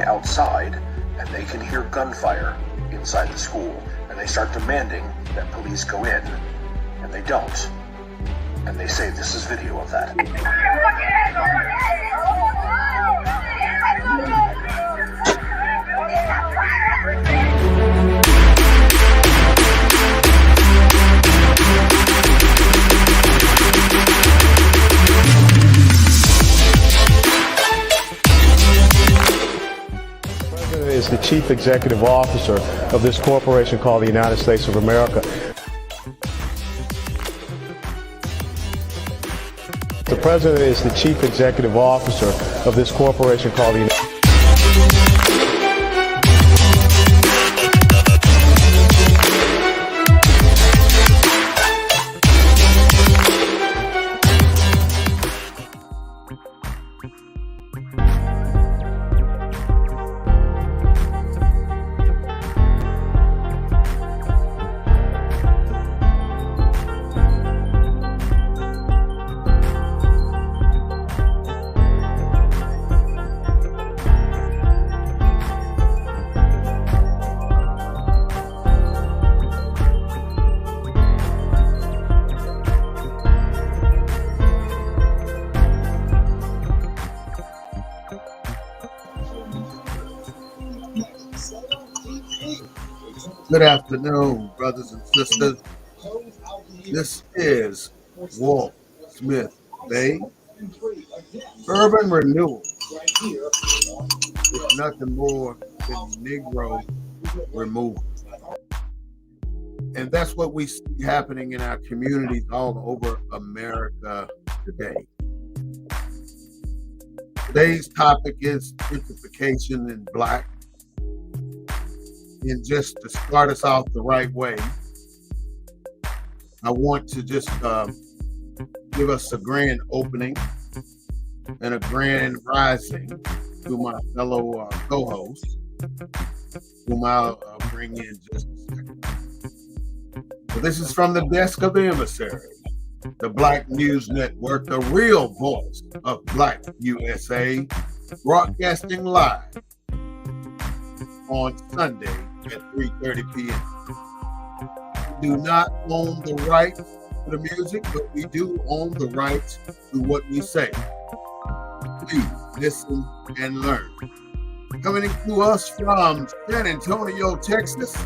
Outside, and they can hear gunfire inside the school, and they start demanding that police go in, and they don't. And they say this is video of that. Is the chief executive officer of this corporation called the United States of America. The president is the chief executive officer of this corporation called the United States. Good afternoon, brothers and sisters. This is Walt Smith Bay. Urban renewal is nothing more than Negro removal. And that's what we see happening in our communities all over America today. Today's topic is gentrification in Black. And just to start us off the right way, I want to just give us a grand opening and a grand rising to my fellow co-hosts, whom I'll bring in just a second. So this is from the desk of the Emissary, the Black News Network, the real voice of Black U.S.A, broadcasting live on Sunday at 3:30 p.m. We do not own the right to the music, but we do own the right to what we say. Please listen and learn. Coming to us from San Antonio, Texas,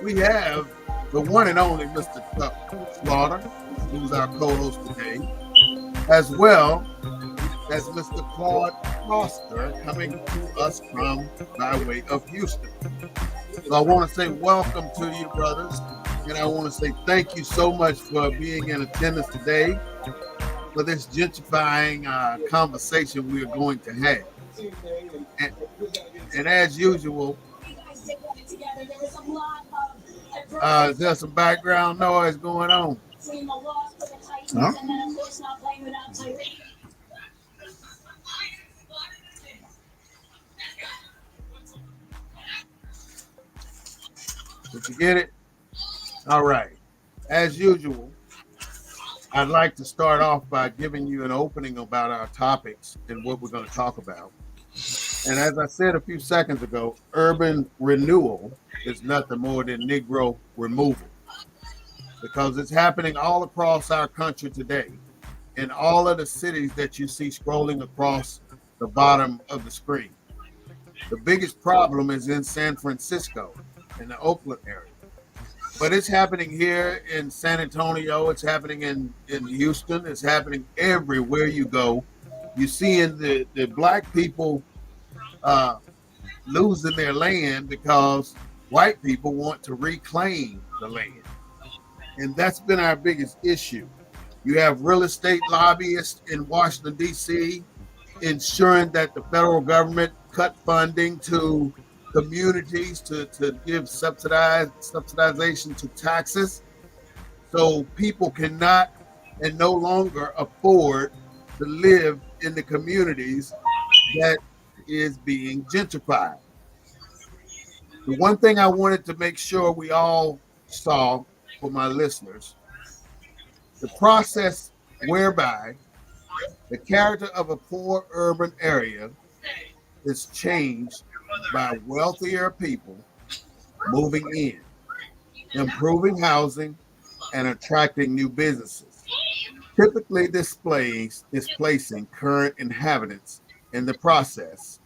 we have the one and only Mr. Chuck Slaughter, who's our co-host today, as well as Mr. Claude Foster, coming to us from by way of Houston. So I want to say welcome to you, brothers, and I want to say thank you so much for being in attendance today for this gentrifying conversation we are going to have. And as usual, there's some background noise going on. Huh? Did you get it? All right. As usual, I'd like to start off by giving you an opening about our topics and what we're going to talk about. And as I said a few seconds ago, urban renewal is nothing more than Negro removal, because it's happening all across our country today in all of the cities that you see scrolling across the bottom of the screen. The biggest problem is in San Francisco, in the Oakland area. But it's happening here in San Antonio. It's happening in Houston. It's happening everywhere you go. You're seeing the Black people losing their land because white people want to reclaim the land. And that's been our biggest issue. You have real estate lobbyists in Washington, D.C., ensuring that the federal government cut funding to communities to give subsidization to taxes, so people cannot and no longer afford to live in the communities that is being gentrified. The one thing I wanted to make sure we all saw for my listeners, the process whereby the character of a poor urban area is changed by wealthier people moving in, improving housing, and attracting new businesses, typically displacing current inhabitants in the process.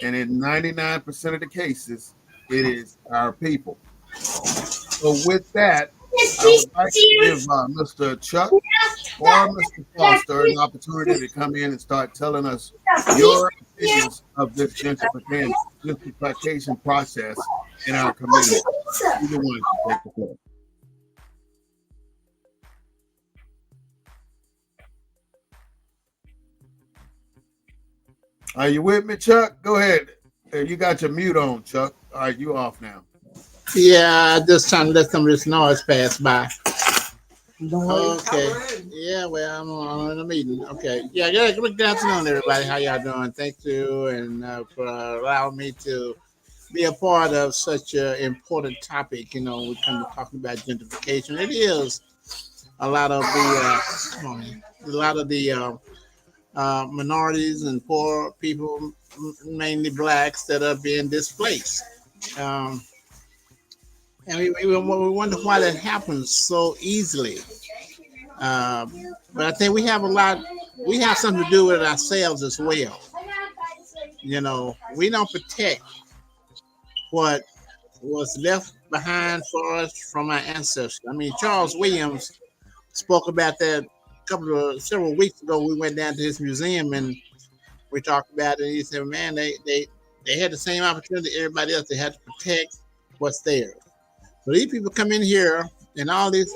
And in 99% of the cases, it is our people. So with that, I would like to give Mr. Chuck or Mr. Foster an opportunity to come in and start telling us your opinions of this gentrification process in our community. Either one can take the floor. Are you with me, Chuck? Go ahead. You got your mute on, Chuck. All right, you off now. Yeah, just trying to let some of this noise pass by. Okay. Yeah, well, I'm on a meeting. Okay. Yeah, good afternoon, everybody. How y'all doing? Thank you, and for allowing me to be a part of such an important topic. You know, we come to talking about gentrification. It is a lot of the minorities and poor people, mainly blacks, that are being displaced. And we wonder why that happens so easily. But I think we have something to do with it ourselves as well. You know, we don't protect what was left behind for us from our ancestors. I mean, Charles Williams spoke about that several weeks ago. We went down to his museum and we talked about it. And he said, man, they had the same opportunity everybody else. They had to protect what's theirs. So these people come in here and all these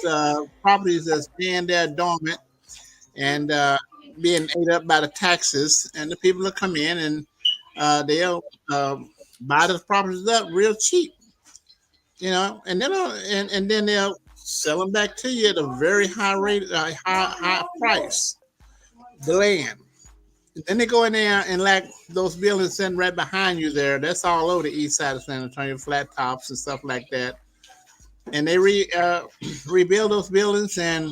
properties that's being there dormant, and being ate up by the taxes, and the people will come in and they'll buy the properties up real cheap, and then they'll sell them back to you at a very high rate, high price. The land. Then they go in there and like those buildings sitting right behind you there. That's all over the east side of San Antonio, flat tops and stuff like that. And they rebuild those buildings, and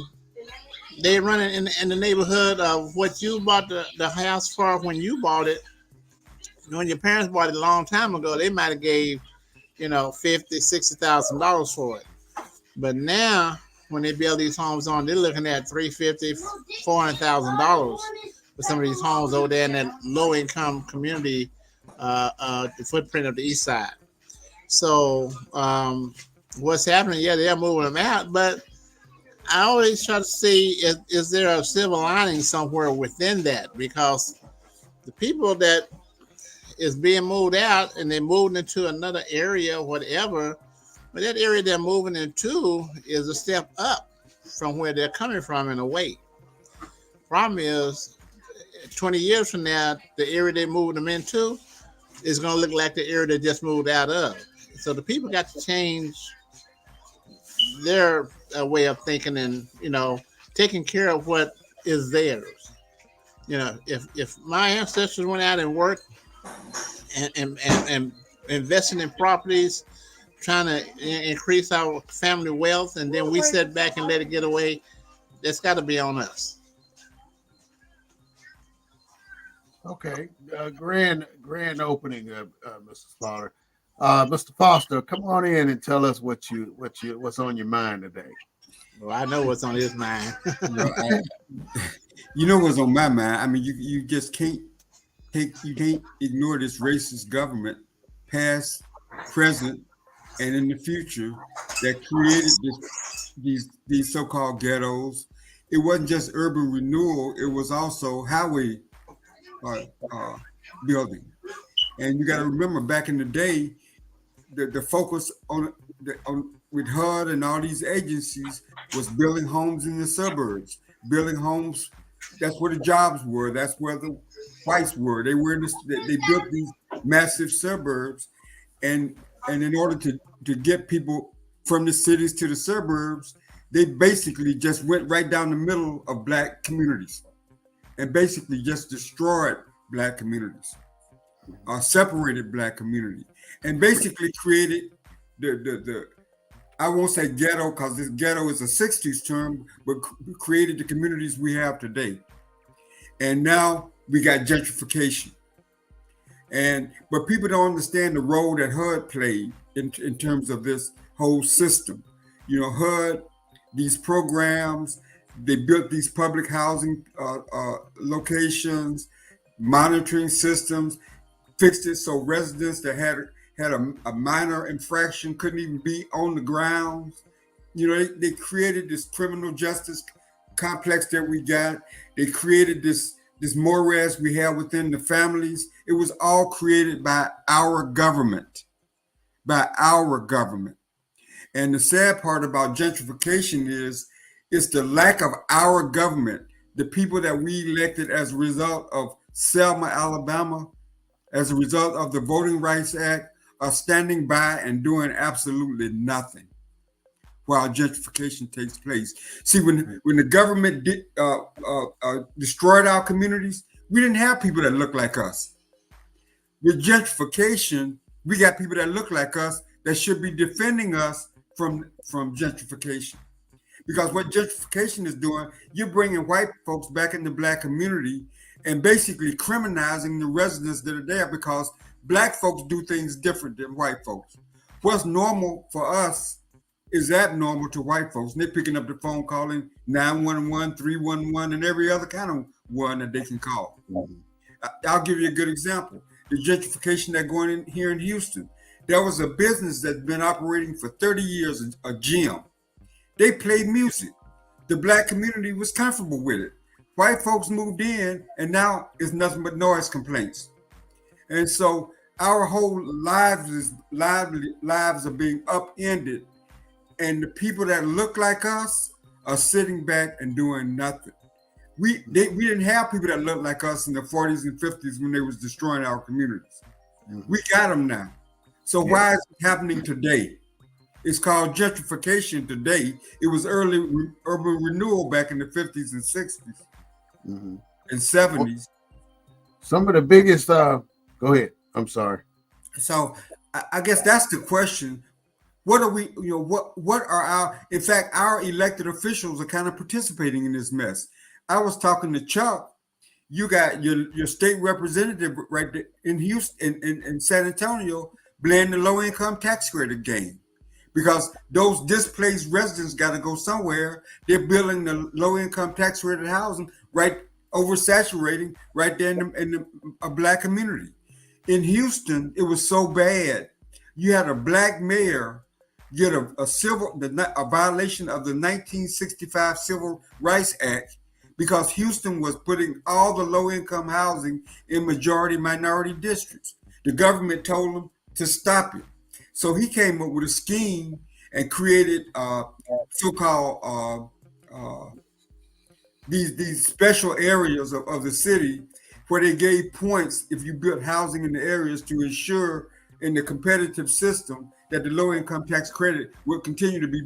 they run it in the neighborhood of what you bought the house for when you bought it. When your parents bought it a long time ago, they might have gave, $50,000, $60,000 for it. But now, when they build these homes they're looking at $350,000, $400,000 for some of these homes over there in that low income community, the footprint of the east side. So what's happening? Yeah, they're moving them out, but I always try to see is there a silver lining somewhere within that, because the people that is being moved out and they're moving into another area or whatever, but that area they're moving into is a step up from where they're coming from in a way. Problem is, 20 years from now, the area they moved them into is going to look like the area they just moved out of. So the people got to change their way of thinking and, taking care of what is theirs. If my ancestors went out and worked and investing in properties, trying to increase our family wealth, and then we sit back and let it get away, that's got to be on us. Okay, grand opening, Mr. Slaughter. Mr. Foster, come on in and tell us what's on your mind today. Well, I know what's on his mind. You know what's on my mind. I mean, you just can't ignore this racist government, past, present, and in the future, that created these so-called ghettos. It wasn't just urban renewal; it was also highway building. And you got to remember, back in the day, the focus on with HUD and all these agencies was building homes in the suburbs, building homes. That's where the jobs were. That's where the whites were. They built these massive suburbs, and in order to get people from the cities to the suburbs, they basically just went right down the middle of black communities, and basically just destroyed black communities, separated black community, and basically created the I won't say ghetto, because this ghetto is a 60s term, but created the communities we have today. And now we got gentrification. But people don't understand the role that HUD played in terms of this whole system. HUD, these programs, they built these public housing locations, monitoring systems, fixed it so residents that had a minor infraction couldn't even be on the grounds. They created this criminal justice complex that we got. They created this morass we have within the families. It was all created by our government. And the sad part about gentrification is it's the lack of our government, the people that we elected as a result of Selma, Alabama, as a result of the Voting Rights Act, are standing by and doing absolutely nothing while gentrification takes place. See, when the government destroyed our communities, we didn't have people that look like us. With gentrification, we got people that look like us that should be defending us from gentrification. Because what gentrification is doing, you're bringing white folks back in the black community and basically criminalizing the residents that are there, because black folks do things different than white folks. What's normal for us is abnormal to white folks. And they're picking up the phone, calling 911, 311, and every other kind of one that they can call. I'll give you a good example. The gentrification that's going in here in Houston. There was a business that's been operating for 30 years, a gym. They played music. The black community was comfortable with it. White folks moved in, and now it's nothing but noise complaints. And so our whole lives are being upended, and the people that look like us are sitting back and doing nothing. We didn't have people that looked like us in the 40s and 50s when they was destroying our communities. We got them now. So why is it happening today? It's called gentrification today. It was early urban renewal back in the 50s and 60s and 70s. Some of the biggest, go ahead. I'm sorry. So I guess that's the question. What are we, what are in fact, our elected officials are kind of participating in this mess. I was talking to Chuck. You got your state representative right there in Houston, in San Antonio, playing the low income tax credit game, because those displaced residents got to go somewhere. They're building the low income tax credit housing right oversaturating right there in a Black community. In Houston, it was so bad. You had a Black mayor get a violation of the 1965 Civil Rights Act, because Houston was putting all the low-income housing in majority minority districts. The government told him to stop it. So he came up with a scheme and created so-called these special areas of the city where they gave points if you built housing in the areas to ensure in the competitive system that the low-income tax credit will continue to be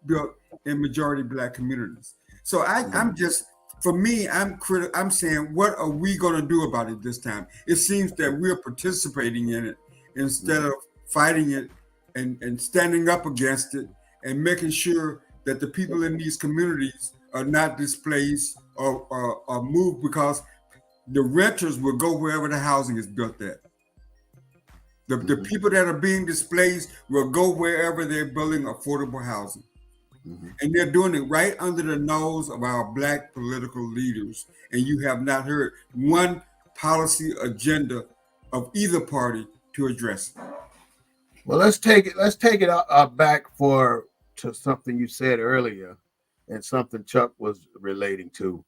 built in majority Black communities. So I'm just, for me, I'm saying, what are we going to do about it this time? It seems that we're participating in it instead of fighting it and standing up against it and making sure that the people in these communities are not displaced or moved, because the renters will go wherever the housing is built at. The people that are being displaced will go wherever they're building affordable housing. And they're doing it right under the nose of our Black political leaders. And you have not heard one policy agenda of either party to address it. Well, let's take it back to something you said earlier, and something Chuck was relating to.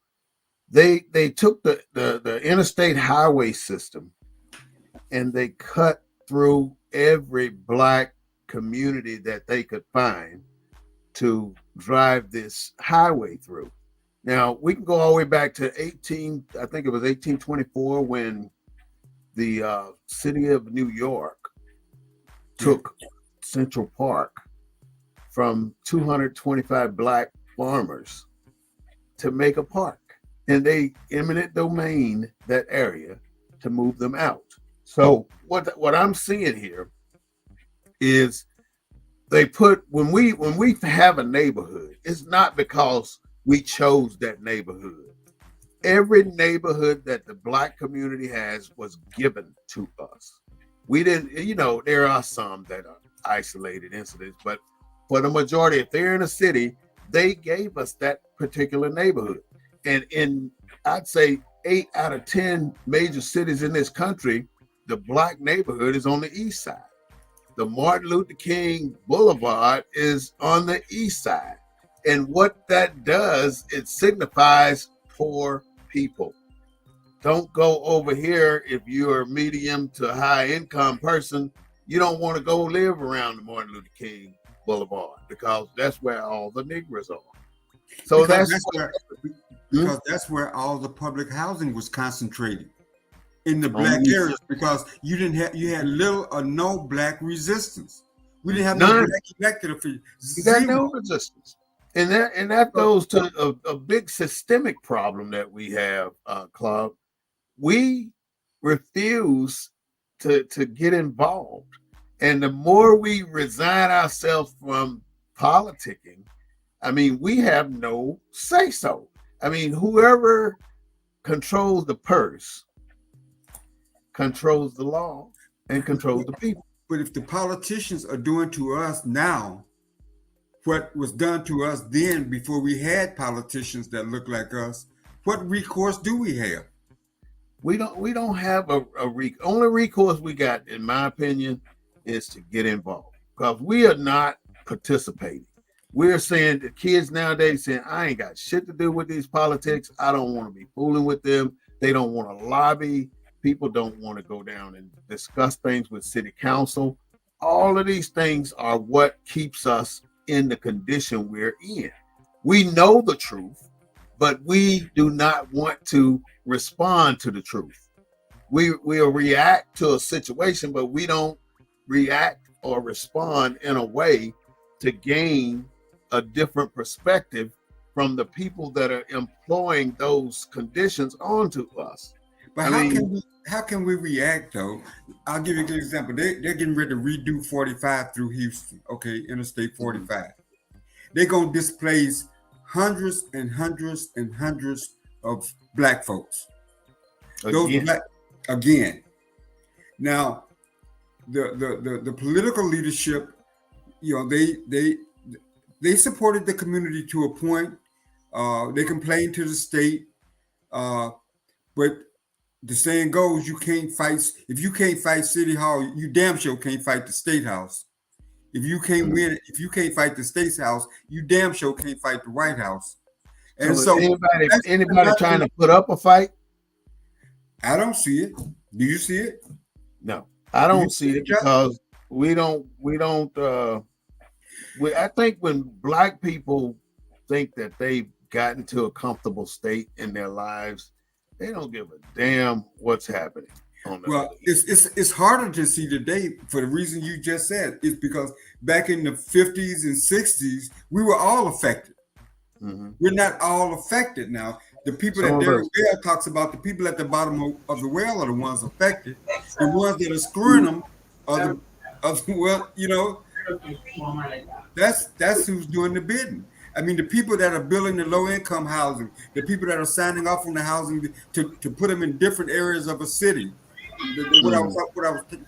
They took the interstate highway system and they cut through every Black community that they could find to drive this highway through. Now, we can go all the way back to 1824, when the city of New York took Central Park from 225 Black farmers to make a park, and they eminent domain that area to move them out. So what I'm seeing here is they put, when we have a neighborhood, it's not because we chose that neighborhood. Every neighborhood that the Black community has was given to us. We didn't, there are some that are isolated incidents, but for the majority, if they're in a city, they gave us that particular neighborhood. And in, I'd say, 8 out of 10 major cities in this country, the Black neighborhood is on the east side. The Martin Luther King Boulevard is on the east side. And what that does, it signifies poor people. Don't go over here if you're a medium to high income person. You don't want to go live around the Martin Luther King Boulevard, because that's where all the Negroes are. So that's where all the public housing was concentrated, in the Black areas, because you had little or no Black resistance. We didn't have no Black elected officials. You got no resistance. And that goes to a big systemic problem that we have, Claude. We refuse to get involved. And the more we resign ourselves from politicking, I mean, we have no say so. I mean, whoever controls the purse controls the law and controls the people. But if the politicians are doing to us now what was done to us then, before we had politicians that look like us, what recourse do we have? We don't have only recourse we got, in my opinion, is to get involved, because we are not participating. We're saying, the kids nowadays saying, I ain't got shit to do with these politics. I don't want to be fooling with them. They don't want to lobby. People don't want to go down and discuss things with city council. All of these things are what keeps us in the condition we're in. We know the truth. but we do not want to respond to the truth. We'll react to a situation, but we don't react or respond in a way to gain a different perspective from the people that are employing those conditions onto us. But how can we react though? I'll give you a good example. They're getting ready to redo 45 through Houston, okay, Interstate 45. They're gonna displace hundreds and hundreds and hundreds of black folks. Again. Now, the political leadership, you know, they supported the community to a point. They complained to the state, but the saying goes, you can't fight if you can't fight City Hall, you damn sure can't fight the State House. If you can't win, if you can't fight the State's House, you damn sure can't fight the White House. And so anybody trying to put up a fight? I don't see it. Do you see it? No, I don't see it because I think when black people think that they've gotten to a comfortable state in their lives, they don't give a damn what's happening. Well, it's harder to see today for the reason you just said. It's because back in the 50s and 60s, we were all affected. Mm-hmm. We're not all affected now. The people that Derek Bell talks about, the people at the bottom of the well are the ones affected. The ones that are screwing them are well, you know, that's who's doing the bidding. I mean, the people that are building the low-income housing, the people that are signing off on the housing to put them in different areas of a city. What I was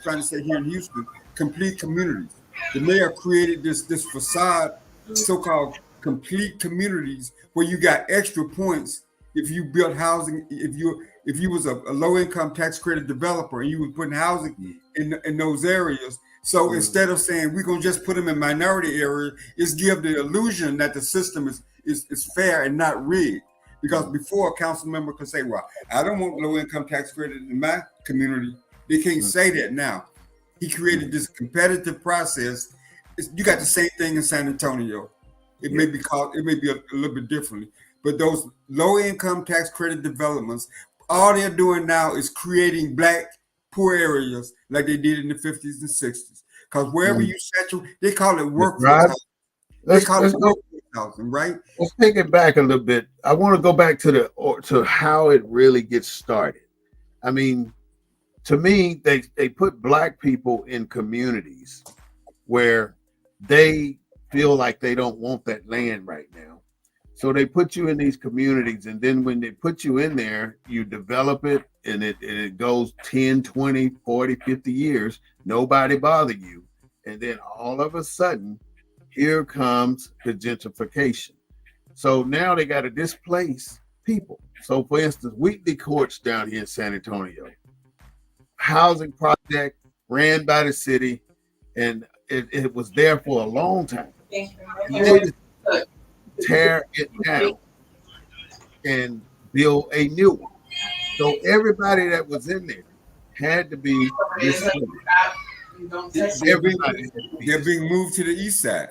trying to say here in Houston, complete communities. The mayor created this facade, so-called complete communities, where you got extra points if you built housing. If you was a low-income tax credit developer and you were putting housing in those areas. So instead of saying we're gonna just put them in minority areas, it's give the illusion that the system is fair and not rigged. Because before a council member could say, well, I don't want low income tax credit in my community. They can't say that now. He created this competitive process. You got the same thing in San Antonio. It may be a little bit differently, but those low income tax credit developments, all they're doing now is creating black poor areas like they did in the 50s and 60s. Because wherever you saturate, they call it workforce housing. They call it workforce housing, right? Let's take it back a little bit. I want to go back to how it really gets started. I mean, to me, they put black people in communities where they feel like they don't want that land right now. So they put you in these communities, and then when they put you in there, you develop it, and it goes 10, 20, 40, 50 years. Nobody bother you. And then all of a sudden, here comes the gentrification. So now they got to displace people. So for instance, Wheatley Courts down here in San Antonio, housing project ran by the city, and it was there for a long time. They just tear it down and build a new one. So everybody that was in there had to be displaced. They're being moved to the east side.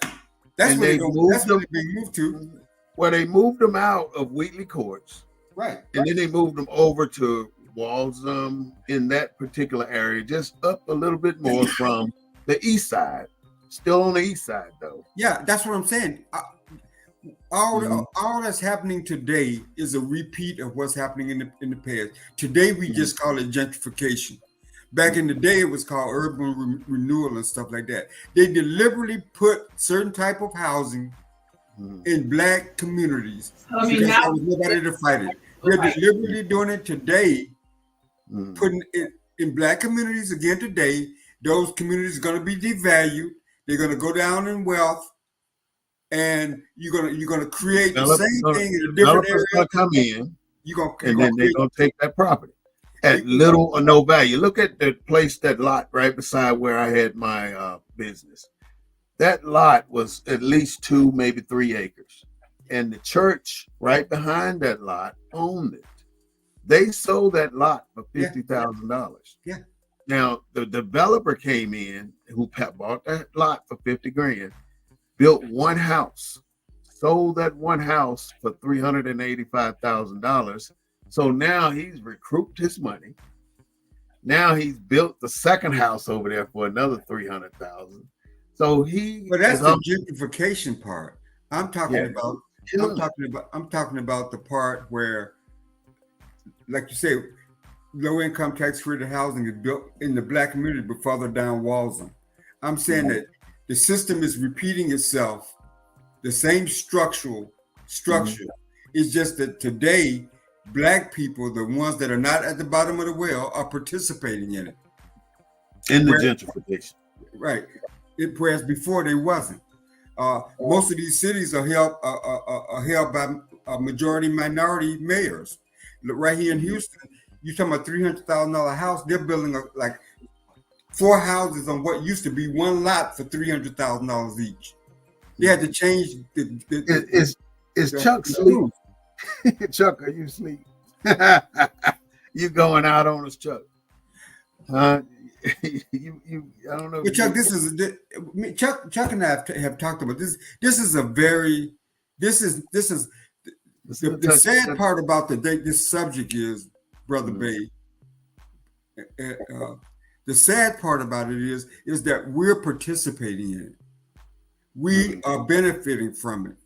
That's where they're being moved to. Well, they moved them out of Wheatley Courts. Right. And then they moved them over to Walsham in that particular area, just up a little bit more from the east side. Still on the east side, though. Yeah, that's what I'm saying. All that's happening today is a repeat of what's happening in the past. Today, we just call it gentrification. Back in the day, it was called urban renewal and stuff like that. They deliberately put certain type of housing in black communities because there was nobody to fight it. They're deliberately doing it today, putting it in black communities again today. Those communities are going to be devalued. They're going to go down in wealth, and you're going to create the same thing in a different area. Going to come in, and then they're going to take that property at little or no value. Look at that lot right beside where I had my business. That lot was at least 2, maybe 3 acres. And the church right behind that lot owned it. They sold that lot for $50,000. Yeah. Now, the developer came in who bought that lot for $50,000, built one house, sold that one house for $385,000. So now he's recouped his money. Now he's built the second house over there for another $300,000. So But that's the gentrification part. I'm talking Yeah. about. I'm talking about the part where, like you say, low income tax credit housing is built in the Black community, but further down Walsham. I'm saying that the system is repeating itself, the same structure. It's just that today, Black people, the ones that are not at the bottom of the well, are participating in it. In the gentrification. Right. Whereas before they wasn't. Most of these cities are held by majority minority mayors. Right here in Houston, you're talking about $300,000 house. They're building like 4 houses on what used to be one lot for $300,000 each. They had to change Is Chuck asleep? Chuck, are you asleep? You going out on us, Chuck? I don't know. But Chuck, Chuck and I have talked about this. This is the sad part about this subject is, Brother Bay. The sad part about it is that we're participating in it. We are benefiting from it.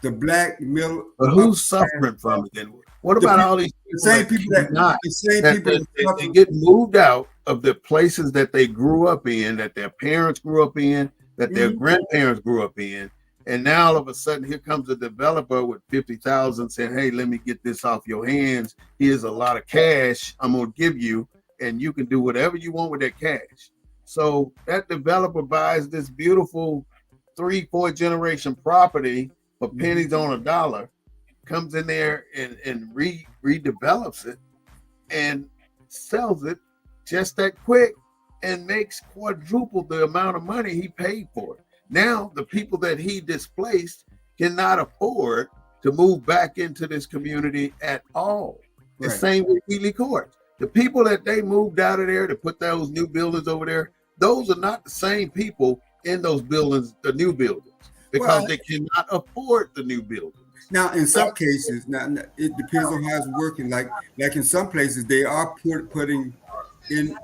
The Black middle. But who's suffering from it then? What about all these people that get moved out of the places that they grew up in, that their parents grew up in, that their grandparents grew up in, and now all of a sudden here comes a developer with 50,000 saying, "Hey, let me get this off your hands. Here's a lot of cash I'm gonna give you, and you can do whatever you want with that cash." So that developer buys this beautiful 3-4 generation property for pennies on a dollar, comes in there and redevelops it and sells it just that quick and makes quadruple the amount of money he paid for it. Now the people that he displaced cannot afford to move back into this community at all. The same with Ely Court. The people that they moved out of there to put those new buildings over there, those are not the same people in those buildings, the new buildings, because they cannot afford the new buildings. Now, in some cases, it depends on how it's working. Like in some places, they are putting in,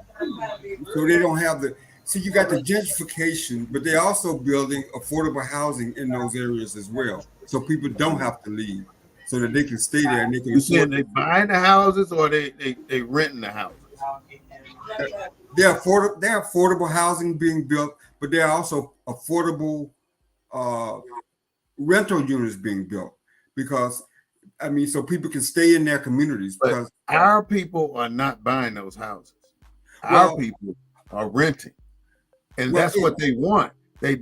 so they don't have the. See, you got the gentrification, but they're also building affordable housing in those areas as well, so people don't have to leave, so that they can stay there and they can. You saying they buying the houses or they renting the houses? They're affordable housing being built, but there are also affordable rental units being built. Because, I mean, so people can stay in their communities. Because our people are not buying those houses. Our people are renting, and that's what they want. They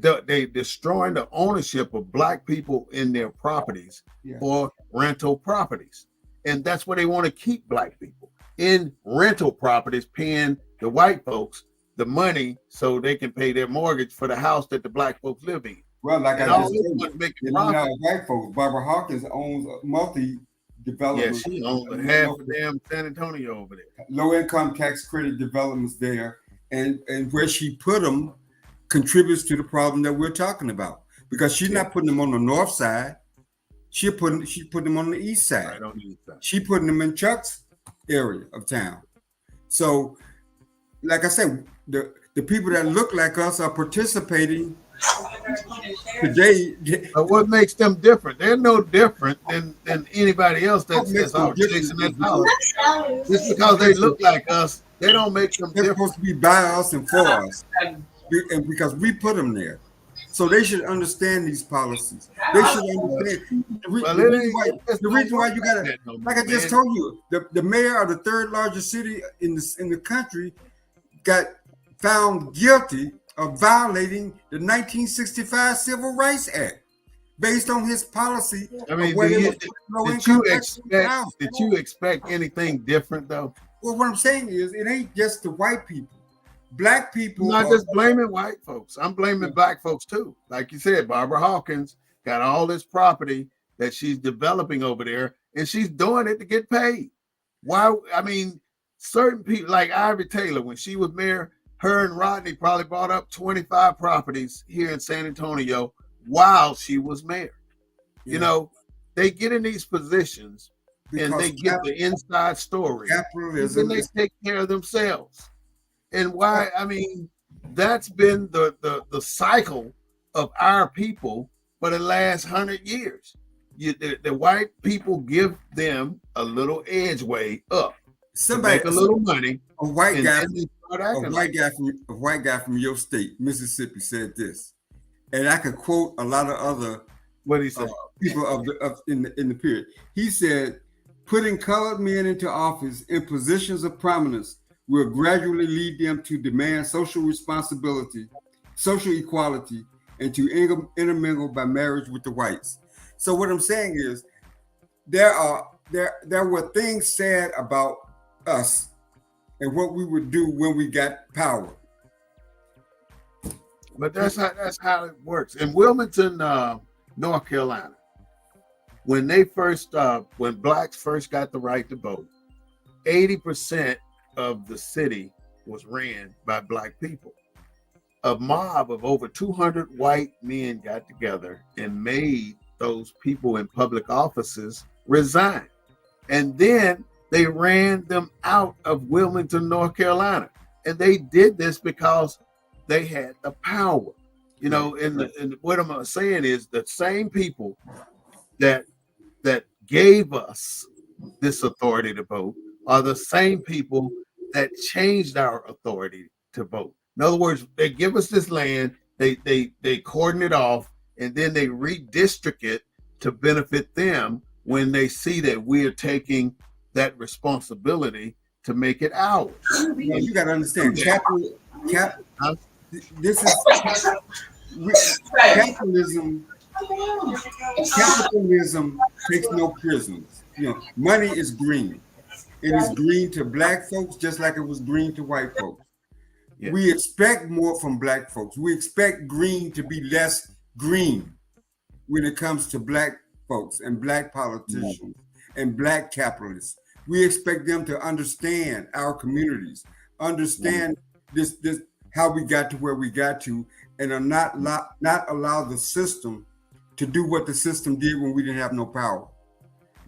destroying the ownership of Black people in their properties for rental properties, and that's where they want to keep Black people in rental properties, paying the white folks the money so they can pay their mortgage for the house that the Black folks live in. Well, like I just said, white folks. Barbara Hawkins owns multi-developments. Yeah, she owns half of damn San Antonio over there. Low-income tax credit developments there, and where she put them contributes to the problem that we're talking about. Because she's not putting them on the north side, she put them on the east side. She putting them in Chuck's area of town. So, like I said, the people that look like us are participating today. But what makes them different? They're no different than anybody else that's out chasing that dollar. Just because they look like us, they don't make them different. They're supposed to be by us and for us, and because we put them there. So they should understand these policies. They should understand the reason why you got to, like I just told you, the mayor of the third largest city in the country got found guilty of violating the 1965 Civil Rights Act based on his policy. I mean, did you expect anything different though? Well, what I'm saying is it ain't just the white people. Black people. I'm not just blaming white folks. I'm blaming Black folks too. Like you said, Barbara Hawkins got all this property that she's developing over there, and she's doing it to get paid. Why? I mean, certain people like Ivy Taylor, when she was mayor, her and Rodney probably bought up 25 properties here in San Antonio while she was mayor. You know, they get in these positions and because they get the inside story, and then capitalism they is take care of themselves. And why? I mean, that's been the cycle of our people for the last 100 years. The white people give them a little edge way up to somebody, make a little money, a white and guy, then they start a acting white like guy from a white guy from your state, Mississippi, said this, and I could quote a lot of other what he said. people in the period. He said, "Putting colored men into office in positions of prominence will gradually lead them to demand social responsibility, social equality, and to intermingle by marriage with the whites." So what I'm saying is, there were things said about us and what we would do when we got power. But that's how it works. In Wilmington, North Carolina, when blacks first got the right to vote, 80% of the city was ran by black people. A mob of over 200 white men got together and made those people in public offices resign. And then they ran them out of Wilmington, North Carolina. And they did this because they had the power. You know, and what I'm saying is the same people that gave us this authority to vote are the same people that changed our authority to vote. In other words, they give us this land, they cordon it off, and then they redistrict it to benefit them when they see that we're taking that responsibility to make it ours. You got to understand, this is capitalism. Capitalism takes no prisoners. You know, money is green. It is green to black folks just like it was green to white folks. Yeah. We expect more from black folks. We expect green to be less green when it comes to black folks and black politicians and black capitalists. We expect them to understand our communities, understand this how we got to where we got to, and are not allow the system to do what the system did when we didn't have no power.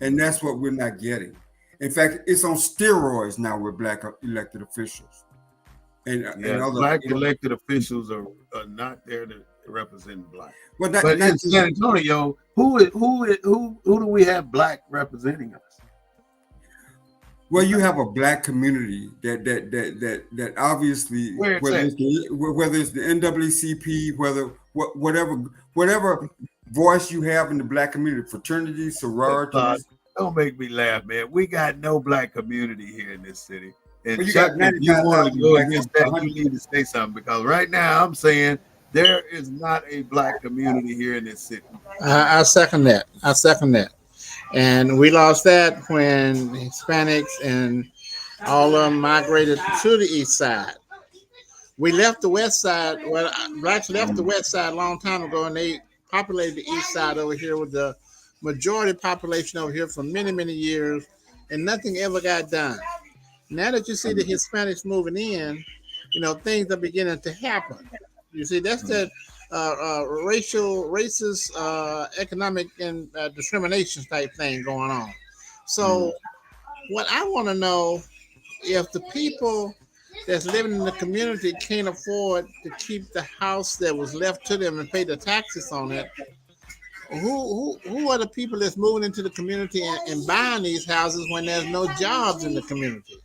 And that's what we're not getting. In fact, it's on steroids now with black elected officials. And other black elected officials are not there to represent black. But in San Antonio, who do we have black representing us? Well, you have a black community that obviously, whether it's the NAACP, whatever voice you have in the black community, fraternities, sororities. Don't make me laugh, man. We got no black community here in this city. And well, Chuck, if you want to go against that, you need to say something, because right now I'm saying there is not a black community here in this city. I second that. And we lost that when Hispanics and all of them migrated to the east side. We left the west side. Well, blacks left the west side a long time ago, and they populated the east side over here with the majority population over here for many, many years, and nothing ever got done. Now that you see the Hispanics moving in, you know, things are beginning to happen. You see, that's that racist, economic, and discrimination type thing going on. So what I want to know, if the people that's living in the community can't afford to keep the house that was left to them and pay the taxes on it, who are the people that's moving into the community and buying these houses when there's no jobs in the community?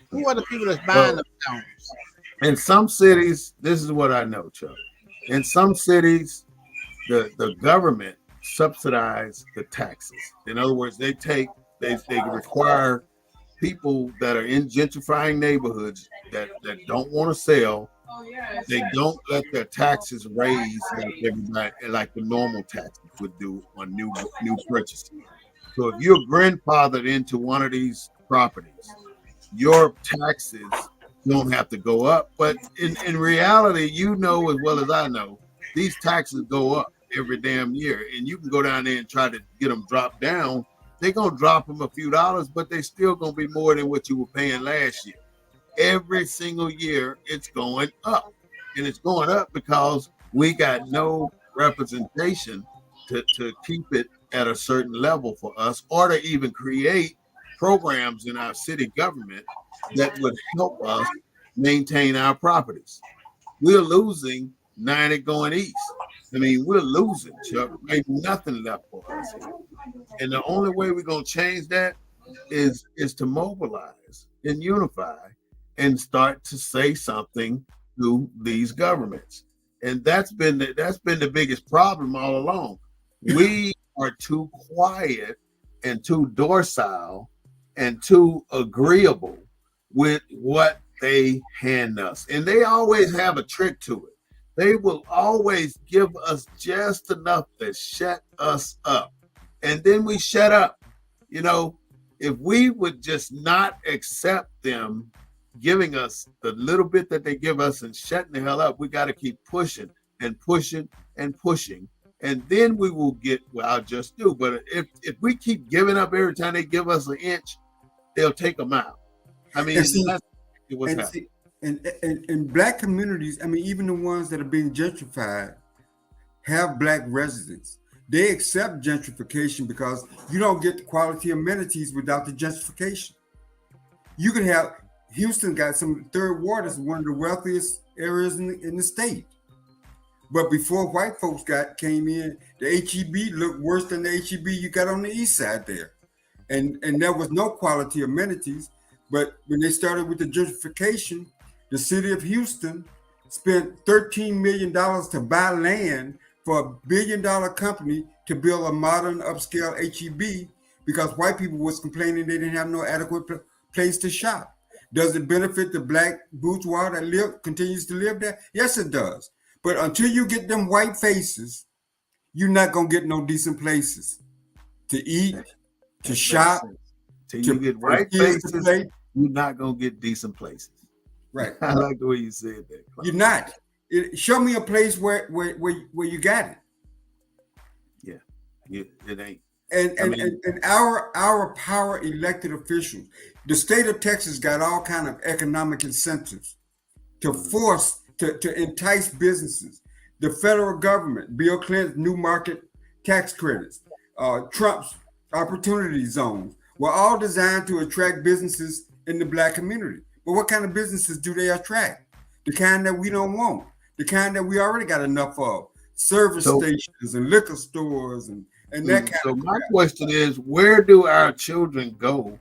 Who are the people that's buying the homes? In some cities, this is what I know, Chuck. In some cities, the government subsidize the taxes. In other words, they require people that are in gentrifying neighborhoods that don't want to sell. They don't let their taxes raise like the normal taxes would do on new purchases. So if you're grandfathered into one of these properties, your taxes don't have to go up. But in reality, you know as well as I know, these taxes go up every damn year. And you can go down there and try to get them dropped down. They're going to drop them a few dollars, but they're still going to be more than what you were paying last year. Every single year, it's going up. And it's going up because we got no representation to keep it at a certain level for us, or to even create programs in our city government that would help us maintain our properties. We're losing 90 going east. I mean, we're losing, Chuck. Ain't nothing left for us here. And the only way we're gonna change that is to mobilize and unify and start to say something to these governments. And that's been the biggest problem all along. We are too quiet and too docile and too agreeable with what they hand us. And they always have a trick to it. They will always give us just enough to shut us up. And then we shut up. You know, if we would just not accept them giving us the little bit that they give us and shutting the hell up, we got to keep pushing and pushing and pushing. And then we will get what I'll just do. But if we keep giving up every time they give us an inch, they'll take them out. I mean, that's what's happening. And black communities, I mean, even the ones that are being gentrified have black residents. They accept gentrification because you don't get the quality amenities without the gentrification. You could have, Houston got some of the third ward is one of the wealthiest areas in the state. But before white folks came in, the HEB looked worse than the HEB you got on the east side there. And there was no quality amenities. But when they started with the gentrification, the city of Houston spent $13 million to buy land for a $1 billion company to build a modern upscale HEB because white people was complaining they didn't have no adequate place to shop. Does it benefit the black bourgeois that continues to live there? Yes, it does. But until you get them white faces, you're not going to get no decent places to eat, to shop. Till you get white faces, you're not going to get decent places. Right. I like the way you said that. You're not. Show me a place where you got it. Yeah, it ain't. And our power elected officials, the state of Texas got all kind of economic incentives to force to entice businesses. The federal government, Bill Clinton's new market tax credits, Trump's opportunity zones were all designed to attract businesses in the black community. But what kind of businesses do they attract? The kind that we don't want, the kind that we already got enough of, service stations and liquor stores and that kind so of my question is, where do our children go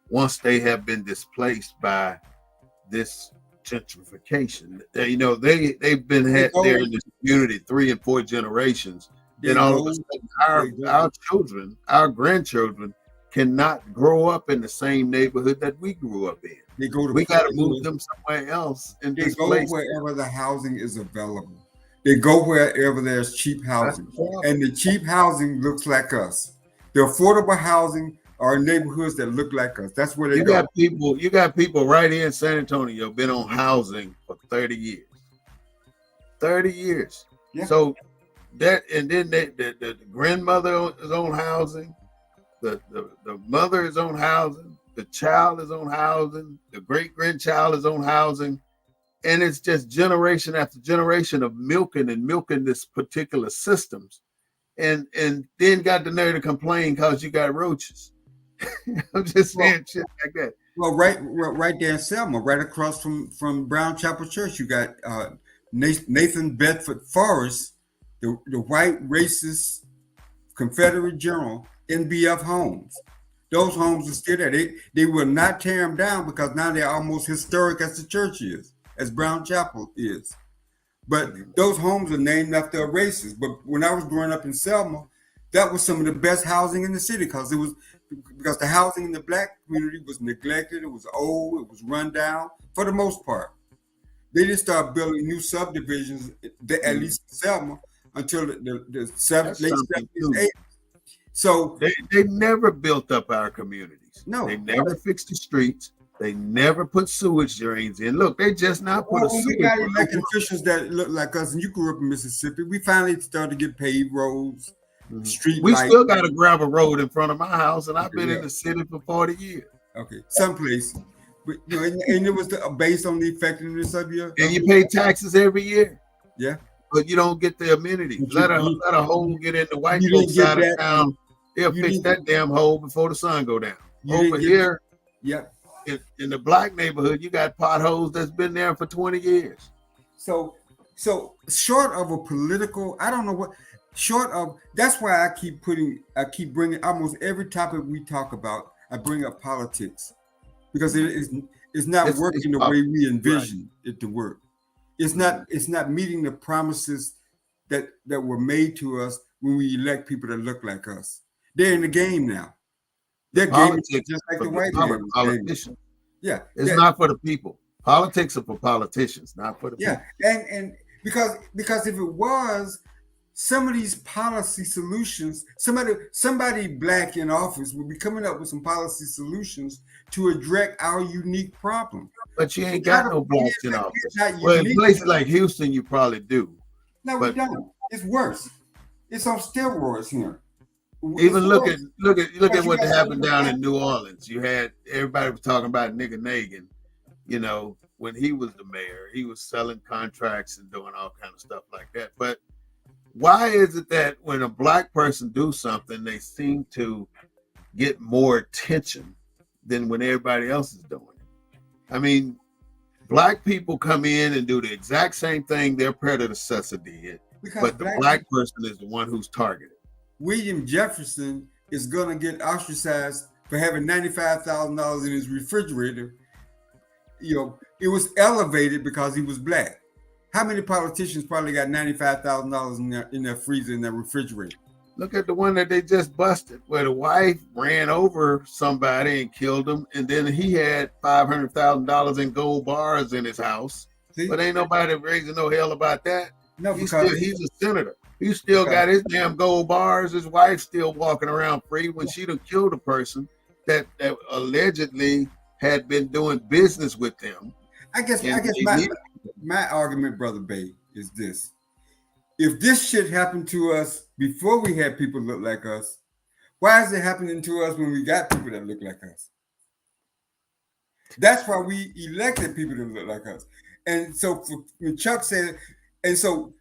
once they have been displaced by this gentrification? You know, they've been there in this community 3 and 4 generations. Then all of a sudden, our children, our grandchildren, cannot grow up in the same neighborhood that we grew up in. We got to move them somewhere else. And they go wherever the housing is available. They go wherever there's cheap housing. And the cheap housing looks like us. The affordable housing are neighborhoods that look like us. That's where they go. You got people right here in San Antonio been on housing for 30 years. 30 years. Yeah. So that, and then the grandmother is on housing, the mother is on housing, the child is on housing, the great-grandchild is on housing. And it's just generation after generation of milking this particular systems, and then got the nerve to complain because you got roaches. I'm just saying shit like that. Well, right there in Selma, right across from Brown Chapel Church, you got Nathan Bedford Forrest, the white racist Confederate general, NBF homes. Those homes are still there. They will not tear them down because now they're almost historic as the church is, as Brown Chapel is. But those homes are named after a racist. But when I was growing up in Selma, that was some of the best housing in the city because the housing in the black community was neglected, it was old, it was run down for the most part. They didn't start building new subdivisions, at least in Selma, until the late 70s, 80s. So they never built up our communities. No, they never fixed the streets. They never put sewage drains in. Look, they just now put a sewage. We got elected officials that look like us, and you grew up in Mississippi. We finally started to get paved roads, street We lights. still got a gravel road in front of my house, and I've been in the city for 40 years. Okay, someplace. But, and it was based on the effectiveness of your. And you pay taxes every year. Yeah. but you don't get the amenities. But Let a hole get in the white you folks didn't get side of that. town. They'll You fix didn't- that damn hole before the sun go down. You Over didn't get here Yep. in the black neighborhood, you got potholes that's been there for 20 years. So short of a political, I don't know what. Short of that's why I keep bringing almost every topic we talk about. I bring up politics because it's not working the way we envisioned it to work. It's not meeting the promises that were made to us when we elect people that look like us. They're in the game now. Their game is just like the white man. Politicians. Yeah, it's not for the people. Politics are for politicians, not for the people. And because if it was, some of these policy solutions, somebody black in office will be coming up with some policy solutions to address our unique problem. But you ain't got no blacks in office. Well, in places like Houston, you probably do. No, we don't. It's worse. It's on steroids here. Even look at what happened down in New Orleans. You had everybody was talking about nigga Nagin. You know, when he was the mayor, he was selling contracts and doing all kind of stuff like that. But why is it that when a black person do something, they seem to get more attention than when everybody else is doing it? I mean, black people come in and do the exact same thing their predecessor did, but the black person is the one who's targeted. William Jefferson is going to get ostracized for having $95,000 in his refrigerator. You know, it was elevated because he was black. How many politicians probably got $95,000 in their freezer, in their refrigerator? Look at the one that they just busted, where the wife ran over somebody and killed him, and then he had $500,000 in gold bars in his house. See? But ain't nobody raising no hell about that. No, he's a senator. He still got his damn gold bars. His wife's still walking around free when she done killed a person that allegedly had been doing business with them. I guess my argument, Brother Bay, is this. If this shit happened to us before we had people look like us, why is it happening to us when we got people that look like us? That's why we elected people that look like us. And so when Chuck said, and so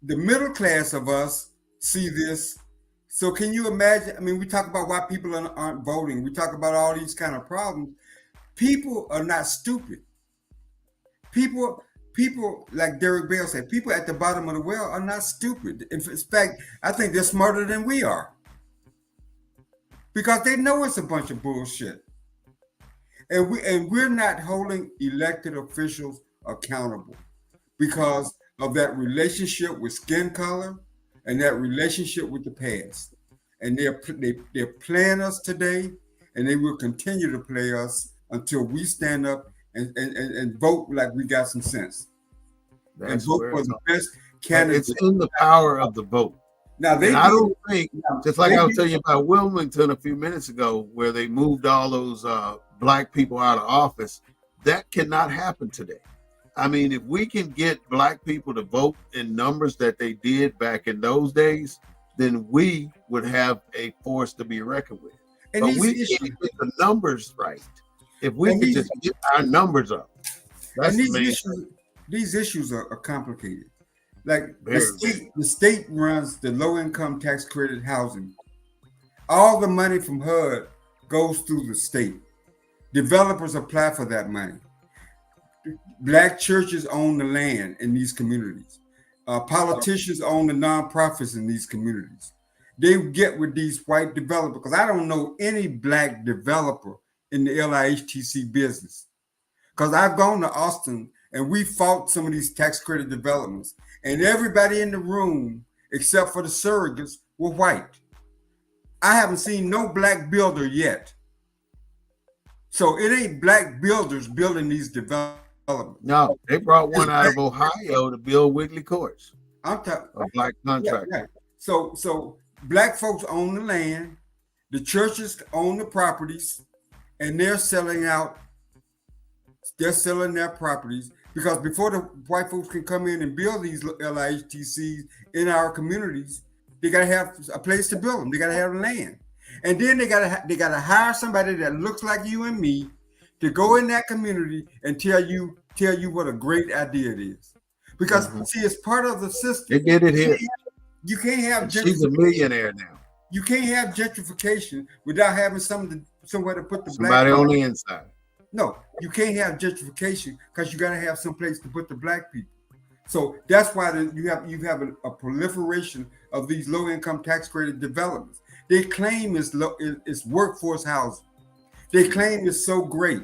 the middle class of us see this. So can you imagine? I mean, we talk about why people aren't voting. We talk about all these kind of problems. People are not stupid. People, like Derek Bell said, people at the bottom of the well are not stupid. In fact, I think they're smarter than we are. Because they know it's a bunch of bullshit. And we're not holding elected officials accountable because of that relationship with skin color and that relationship with the past. And they're playing us today, and they will continue to play us until we stand up and vote like we got some sense. And vote for the best candidate. It's in the power of the vote. Now I don't think, just like I was telling you about Wilmington a few minutes ago, where they moved all those black people out of office, that cannot happen today. I mean, if we can get black people to vote in numbers that they did back in those days, then we would have a force to be reckoned with. And but we can't get the numbers right. If we could just get our numbers up, that's these issues are complicated. Like the state runs the low-income tax credit housing. All the money from HUD goes through the state. Developers apply for that money. Black churches own the land in these communities. Politicians own the nonprofits in these communities. They get with these white developers, because I don't know any black developer in the LIHTC business. Because I've gone to Austin and we fought some of these tax credit developments, and everybody in the room, except for the surrogates, were white. I haven't seen no black builder yet. So it ain't black builders building these developments. No, they brought one out of Ohio to build Wiggly Courts. I'm talking a black contractor. Yeah. So black folks own the land, the churches own the properties, and they're selling their properties, because before the white folks can come in and build these LIHTCs in our communities, they gotta have a place to build them. They gotta have land, and then they gotta hire somebody that looks like you and me to go in that community and tell you what a great idea it is. because see, it's part of the system. They did it here. You can't have And she's a millionaire now. You can't have gentrification without having somewhere to put the Somebody black on people. the inside. No, you can't have gentrification because you got to have some place to put the black people. So that's why you have a proliferation of these low-income tax credit developments. They claim it's workforce housing. They claim it's so great.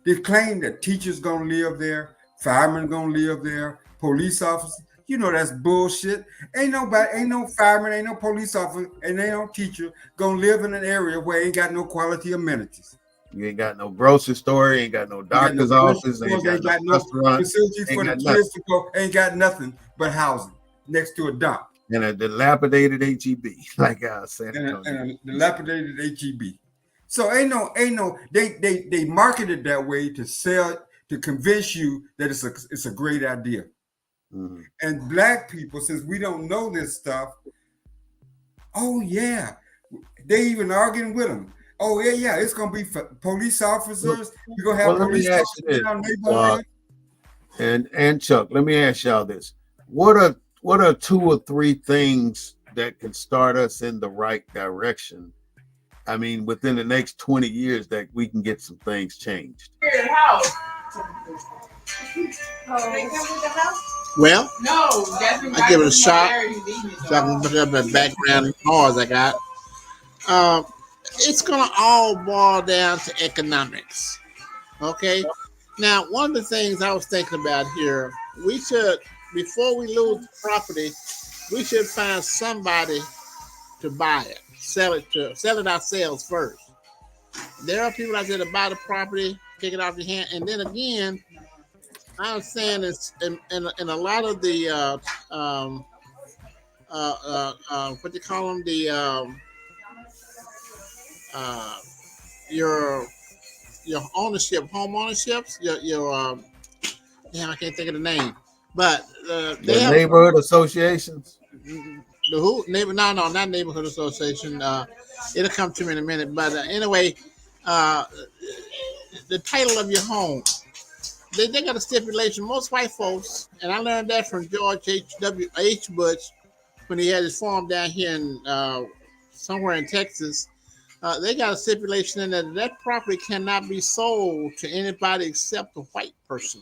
They claim that teachers gonna live there, firemen gonna live there, police officers. You know that's bullshit. Ain't no fireman, ain't no police officer, and ain't no teacher gonna live in an area where ain't got no quality amenities. You ain't got no grocery store, ain't got no doctor's office, ain't got no restaurant, facilities for the kids to go, ain't got nothing but housing next to a dump. And a dilapidated HEB, like I said. And a dilapidated HEB. So ain't no they market it that way to sell, to convince you that it's a great idea. Mm-hmm. And black people, since we don't know this stuff, oh yeah, they even arguing with them. Oh yeah, it's gonna be for police officers. You're gonna have police officers in our neighborhood. And Chuck, let me ask y'all this: what are 2 or 3 things that can start us in the right direction? I mean, within the next 20 years, that we can get some things changed. Well, I give it a shot. So I can put up a background noise I got. It's gonna all boil down to economics. Okay. Now, one of the things I was thinking about here, we should, before we lose the property, we should find somebody to buy it, sell it ourselves first. There are people out there to buy the property, take it off your hand, and then again, I was saying it's in a lot of the what do you call them, the your home ownerships, your damn, I can't think of the name, but they have neighborhood associations. The who neighbor? No, not neighborhood association. It'll come to me in a minute. But anyway, the title of your home. They got a stipulation. Most white folks, and I learned that from George H. Bush when he had his farm down here in somewhere in Texas. They got a stipulation in there that property cannot be sold to anybody except a white person.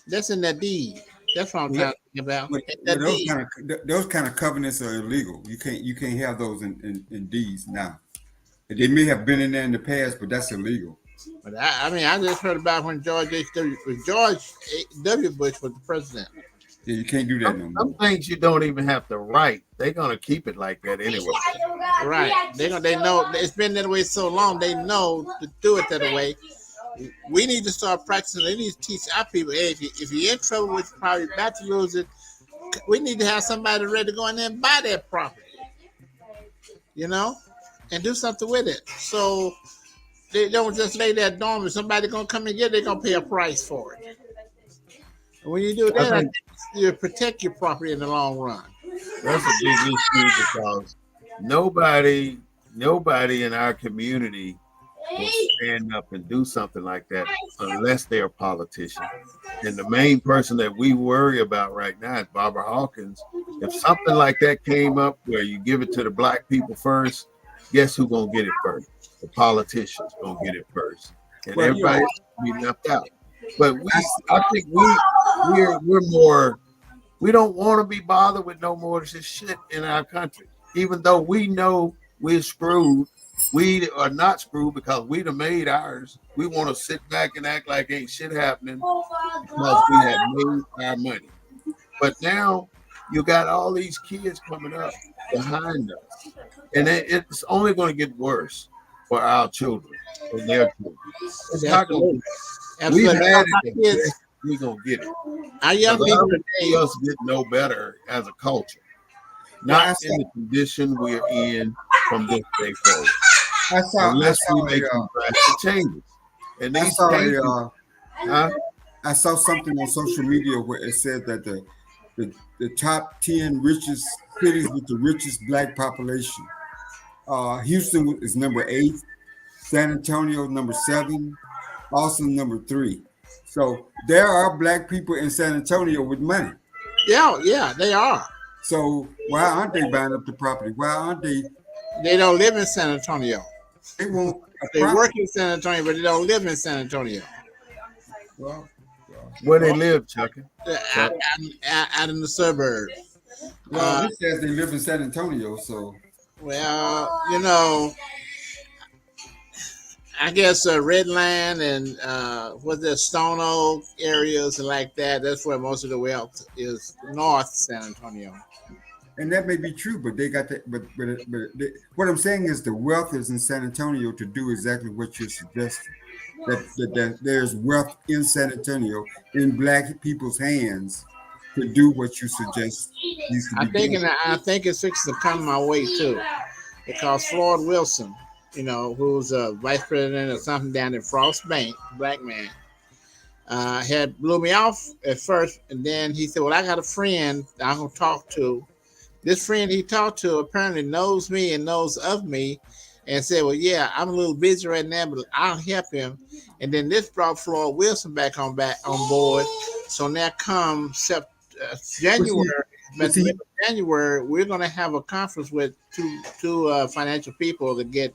That's in that deed. That's what I'm talking about. Those kind of covenants are illegal. You can't have those in deeds now. They may have been in there in the past, but that's illegal. But I just heard about when George W. Bush was the president. Yeah, you can't do that no more. Some things you don't even have to write. They're gonna keep it like that anyway. Right. They know it's been that way so long. They know to do it that way. We need to start practicing. They need to teach our people, hey, if you're in trouble with property, about to lose it, we need to have somebody ready to go in there and buy that property, and do something with it. So they don't just lay there dormant. Somebody gonna come and get it, they're gonna pay a price for it. And when you do that, I think you protect your property in the long run. That's a big issue because nobody in our community will stand up and do something like that unless they're a politician. And the main person that we worry about right now is Barbara Hawkins. If something like that came up where you give it to the black people first, guess who's gonna get it first? The politicians gonna get it first, and everybody be left out. But I think we're more. We don't want to be bothered with no more of this shit in our country, even though we know we're screwed. We are not screwed because we done made ours. We want to sit back and act like ain't shit happening because we have made our money. But now you got all these kids coming up behind us, and it's only going to get worse for our children, for their children. It's not going to. We've had it. We're going to get it. Our young people today us get no better as a culture. Not in the condition we're in from this day forward. Unless we make some drastic changes. And these changes, I saw something on social media where it said that the top 10 richest cities with the richest black population. Houston is number 8, San Antonio number 7, Austin number 3. So there are black people in San Antonio with money. Yeah, they are. So why aren't they buying up the property? Why aren't they? They don't live in San Antonio. They want a They property. work in San Antonio, but they don't live in San Antonio. Well, Where they live, Chucky? Out in the suburbs. this says they live in San Antonio. So Well, I guess Redland and what's that, Stone Oak areas and like that. That's where most of the wealth is, North San Antonio. and that may be true, but they got that. But what I'm saying is the wealth is in San Antonio to do exactly what you're suggesting. That there's wealth in San Antonio in black people's hands to do what you suggest needs to be done. I think it's fixing to come my way too, because Floyd Wilson, who's a vice president or something down in Frost Bank, black man, had blew me off at first, and then he said, "Well, I got a friend that I'm gonna talk to." This friend he talked to apparently knows me and knows of me, and said, "Well, yeah, I'm a little busy right now, but I'll help him." And then this brought Floyd Wilson back on board. So now come January, January, we're going to have a conference with two financial people to get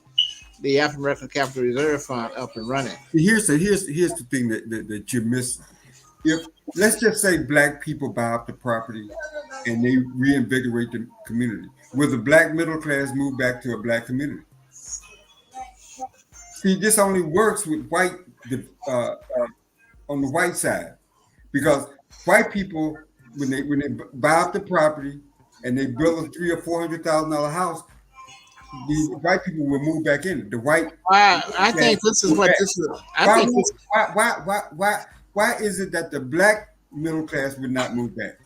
the African American Capital Reserve Fund up and running. Here's the thing that you're missing. If let's just say black people buy up the property and they reinvigorate the community, will the black middle class move back to a black community? See, this only works with white on the white side, because white people when they buy up the property and they build a $300,000 or $400,000 house, the white people will move back in. The white. I think this is what this is. Why is it that the black middle class would not move back?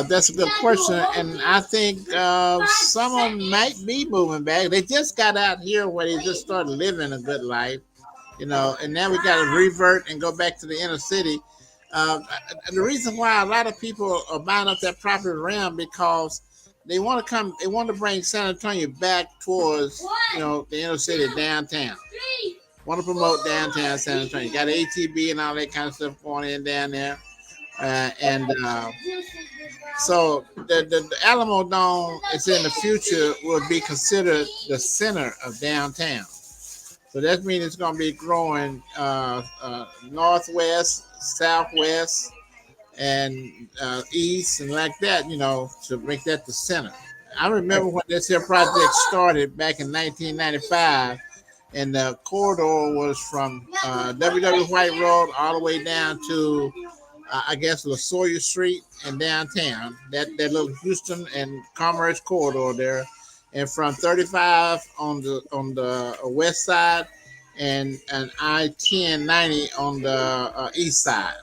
That's a good question, and I think some of them might be moving back. They just got out here where they just started living a good life, and now we got to revert and go back to the inner city. The reason why a lot of people are buying up that property around, because they want to bring San Antonio back towards, the inner city, downtown. Want to promote downtown San Antonio. Got ATB and all that kind of stuff going in down there. So the Alamo Dome is in the future will be considered the center of downtown. So that means it's going to be growing northwest, southwest, and east, and like that, to make that the center. I remember when this here project started back in 1995, and the corridor was from W.W. White Road all the way down to I guess LaSawyer Street and downtown, that little Houston and Commerce corridor there, and from 35 on the west side, and I-10-90 on the east side.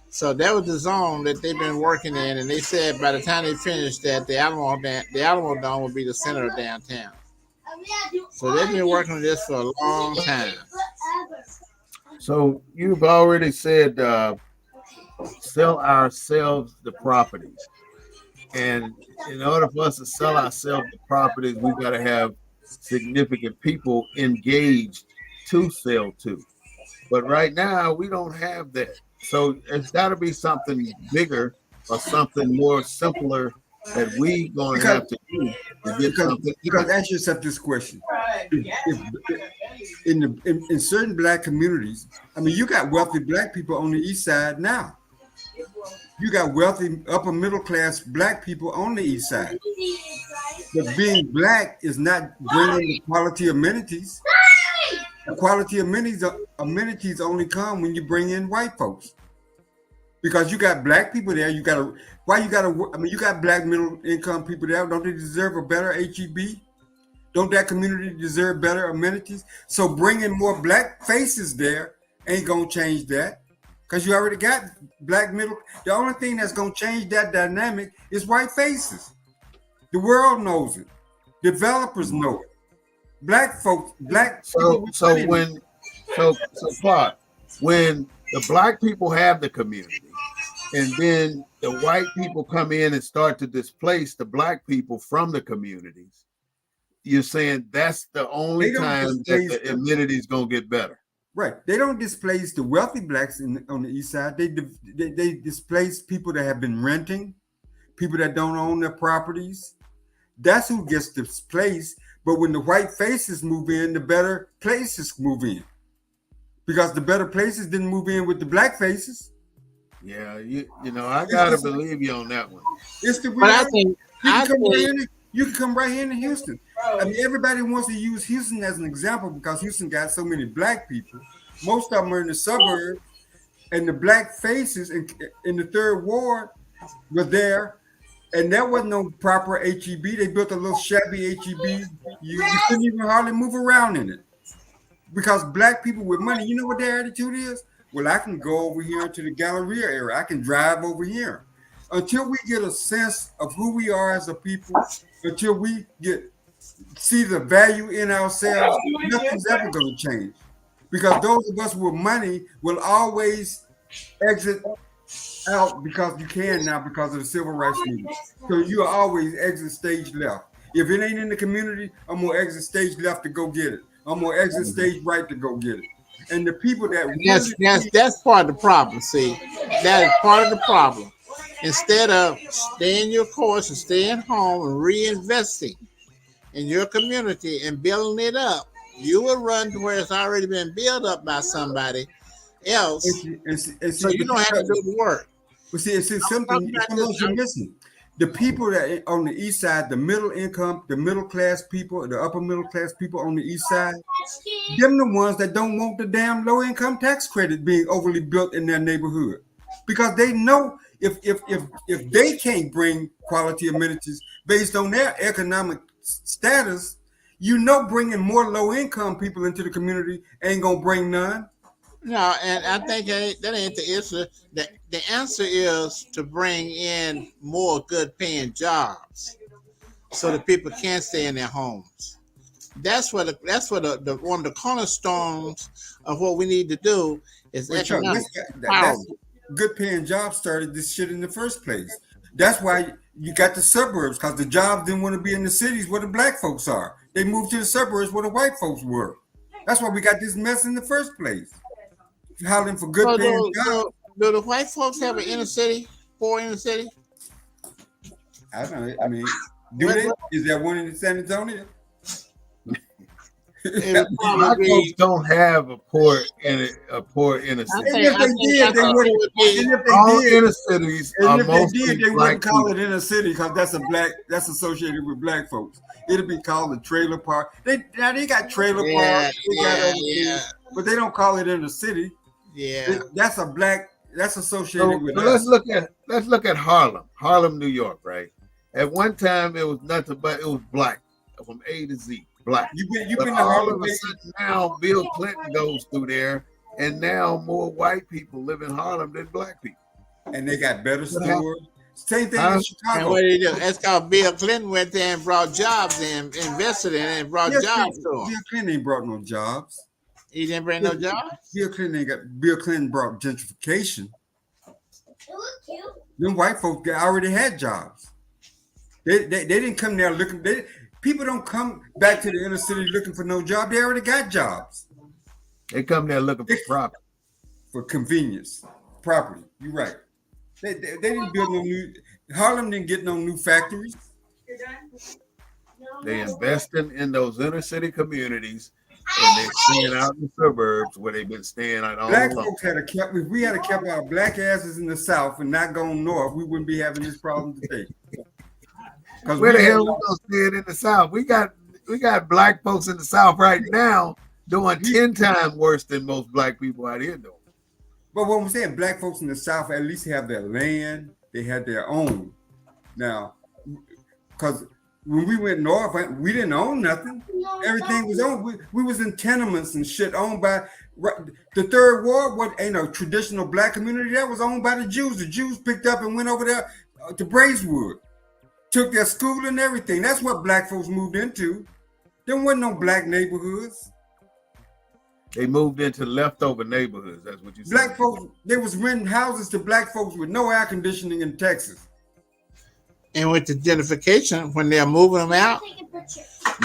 So that was the zone that they've been working in, and they said by the time they finished that, the Alamo Dome will be the center of downtown. So they've been working on this for a long time. So you've already said sell ourselves the properties. And in order for us to sell ourselves the properties, we've got to have significant people engaged to sell to. But right now, we don't have that. So it's got to be something bigger or something more simpler that we going to have to do to get something. Because ask yourself this question: in certain black communities, I mean, you got wealthy black people on the east side now. You got wealthy upper middle class black people on the east side. But being black is not bringing the quality amenities. The quality amenities only come when you bring in white folks. Because you got black people there, you got black middle income people there. Don't they deserve a better HEB? Don't that community deserve better amenities? So bringing more black faces there ain't gonna change that. Because you already got black middle. The only thing that's gonna change that dynamic is white faces. The world knows it. Developers know it. Black folks, So Clark, when the black people have the community, and then the white people come in and start to displace the black people from the communities, you're saying that's the only time that the amenities gonna get better. Right. They don't displace the wealthy blacks on the east side. They displace people that have been renting, people that don't own their properties. That's who gets displaced. But when the white faces move in, the better places move in. Because the better places didn't move in with the black faces. Yeah, you know, I gotta believe you on that one. It's the But I reality. think You can come right here in Houston. I mean, everybody wants to use Houston as an example because Houston got so many black people. Most of them are in the suburbs, and the black faces in the third ward were there, and there wasn't no proper HEB. They built a little shabby HEB. You couldn't even hardly move around in it because black people with money, you know what their attitude is? Well, I can go over here to the Galleria area. I can drive over here. Until we get a sense of who we are as a people, until we see the value in ourselves, nothing's ever going to change. Because those of us with money will always exit out because you can now because of the civil rights movement. So you always exit stage left. If it ain't in the community, I'm gonna exit stage left to go get it. I'm gonna exit stage right to go get it. And the people that that's part of the problem. See, that is part of the problem. Instead of staying your course and staying home and reinvesting in your community and building it up, you will run to where it's already been built up by somebody else. So you don't have to do the work. But see, it's something you're missing. The people that on the east side, the middle income, the middle class people, the upper middle class people on the east side, them the ones that don't want the damn low income tax credit being overly built in their neighborhood. Because they know if they can't bring quality amenities based on their economic status, you know, bringing more low income people into the community ain't gonna bring none. No, and I think that ain't the answer. The answer is to bring in more good paying jobs so that people can stay in their homes. That's what the one of the cornerstones of what we need to do is economic power. Good paying jobs started this shit in the first place. That's why you got the suburbs, because the jobs didn't want to be in the cities where the black folks are. They moved to the suburbs where the white folks were. That's why we got this mess in the first place. Hollering for good paying jobs. Do the white folks have an inner city, poor inner city? I don't know. I mean, do they? Is there one in San Antonio? Black folks don't have a poor inner city. And if they did, they wouldn't. All inner cities are mostly they black wouldn't call people. it inner city because that's associated with black folks. It'll be called a trailer park. They got trailer parks, but they don't call it inner city. Yeah, that's associated with. So let's look at Harlem, New York. Right, at one time it was nothing but it was black from A to Z. Black. You've been to Harlem. Now Bill Clinton goes through there, and now more white people live in Harlem than black people. And they got better stores. Same thing in Chicago. And what did he do? That's called Bill Clinton went there and brought jobs and invested in it and brought jobs to them. Bill Clinton ain't brought no jobs. He didn't bring no jobs? Bill Clinton brought gentrification. Them white folks already had jobs. They didn't come there looking. People don't come back to the inner city looking for no job. They already got jobs. They come there looking for property. For convenience. Property. You're right. They didn't build no new. Harlem didn't get no new factories. They invested in those inner city communities, and they're staying out in the suburbs where they've been staying out all Black along. folks if we had kept our black asses in the South and not gone north, we wouldn't be having this problem today. Where the hell we gonna stay in the South? We got black folks in the South right now doing 10 times worse than most black people out here doing. But what I'm saying, black folks in the South at least have their land. They had their own. Now, because when we went north, we didn't own nothing. Everything was owned. We was in tenements and shit owned by the Third Ward. Ain't a traditional black community that was owned by the Jews. The Jews picked up and went over there to Braeswood. Took their school and everything. That's what black folks moved into. There wasn't no black neighborhoods. They moved into leftover neighborhoods. That's what you said. Black folks, they was renting houses to black folks with no air conditioning in Texas. And with the gentrification, when they're moving them out,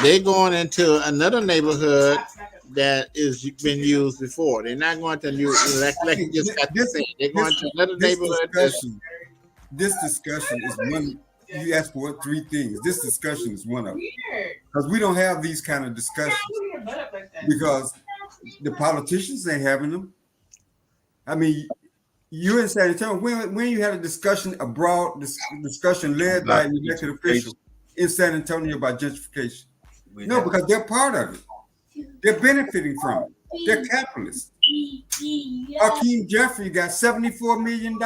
they're going into another neighborhood that is been used before. They're not going to use like you just got to say. They're going to another neighborhood. This discussion is one. You asked for three things. This discussion is one of them, because we don't have these kind of discussions because the politicians ain't having them. I mean, you in San Antonio, when you had a discussion, a broad discussion led by an elected official in San Antonio about gentrification? No, because they're part of it. They're benefiting from it. They're capitalists. Hakeem Jeffrey got $74 million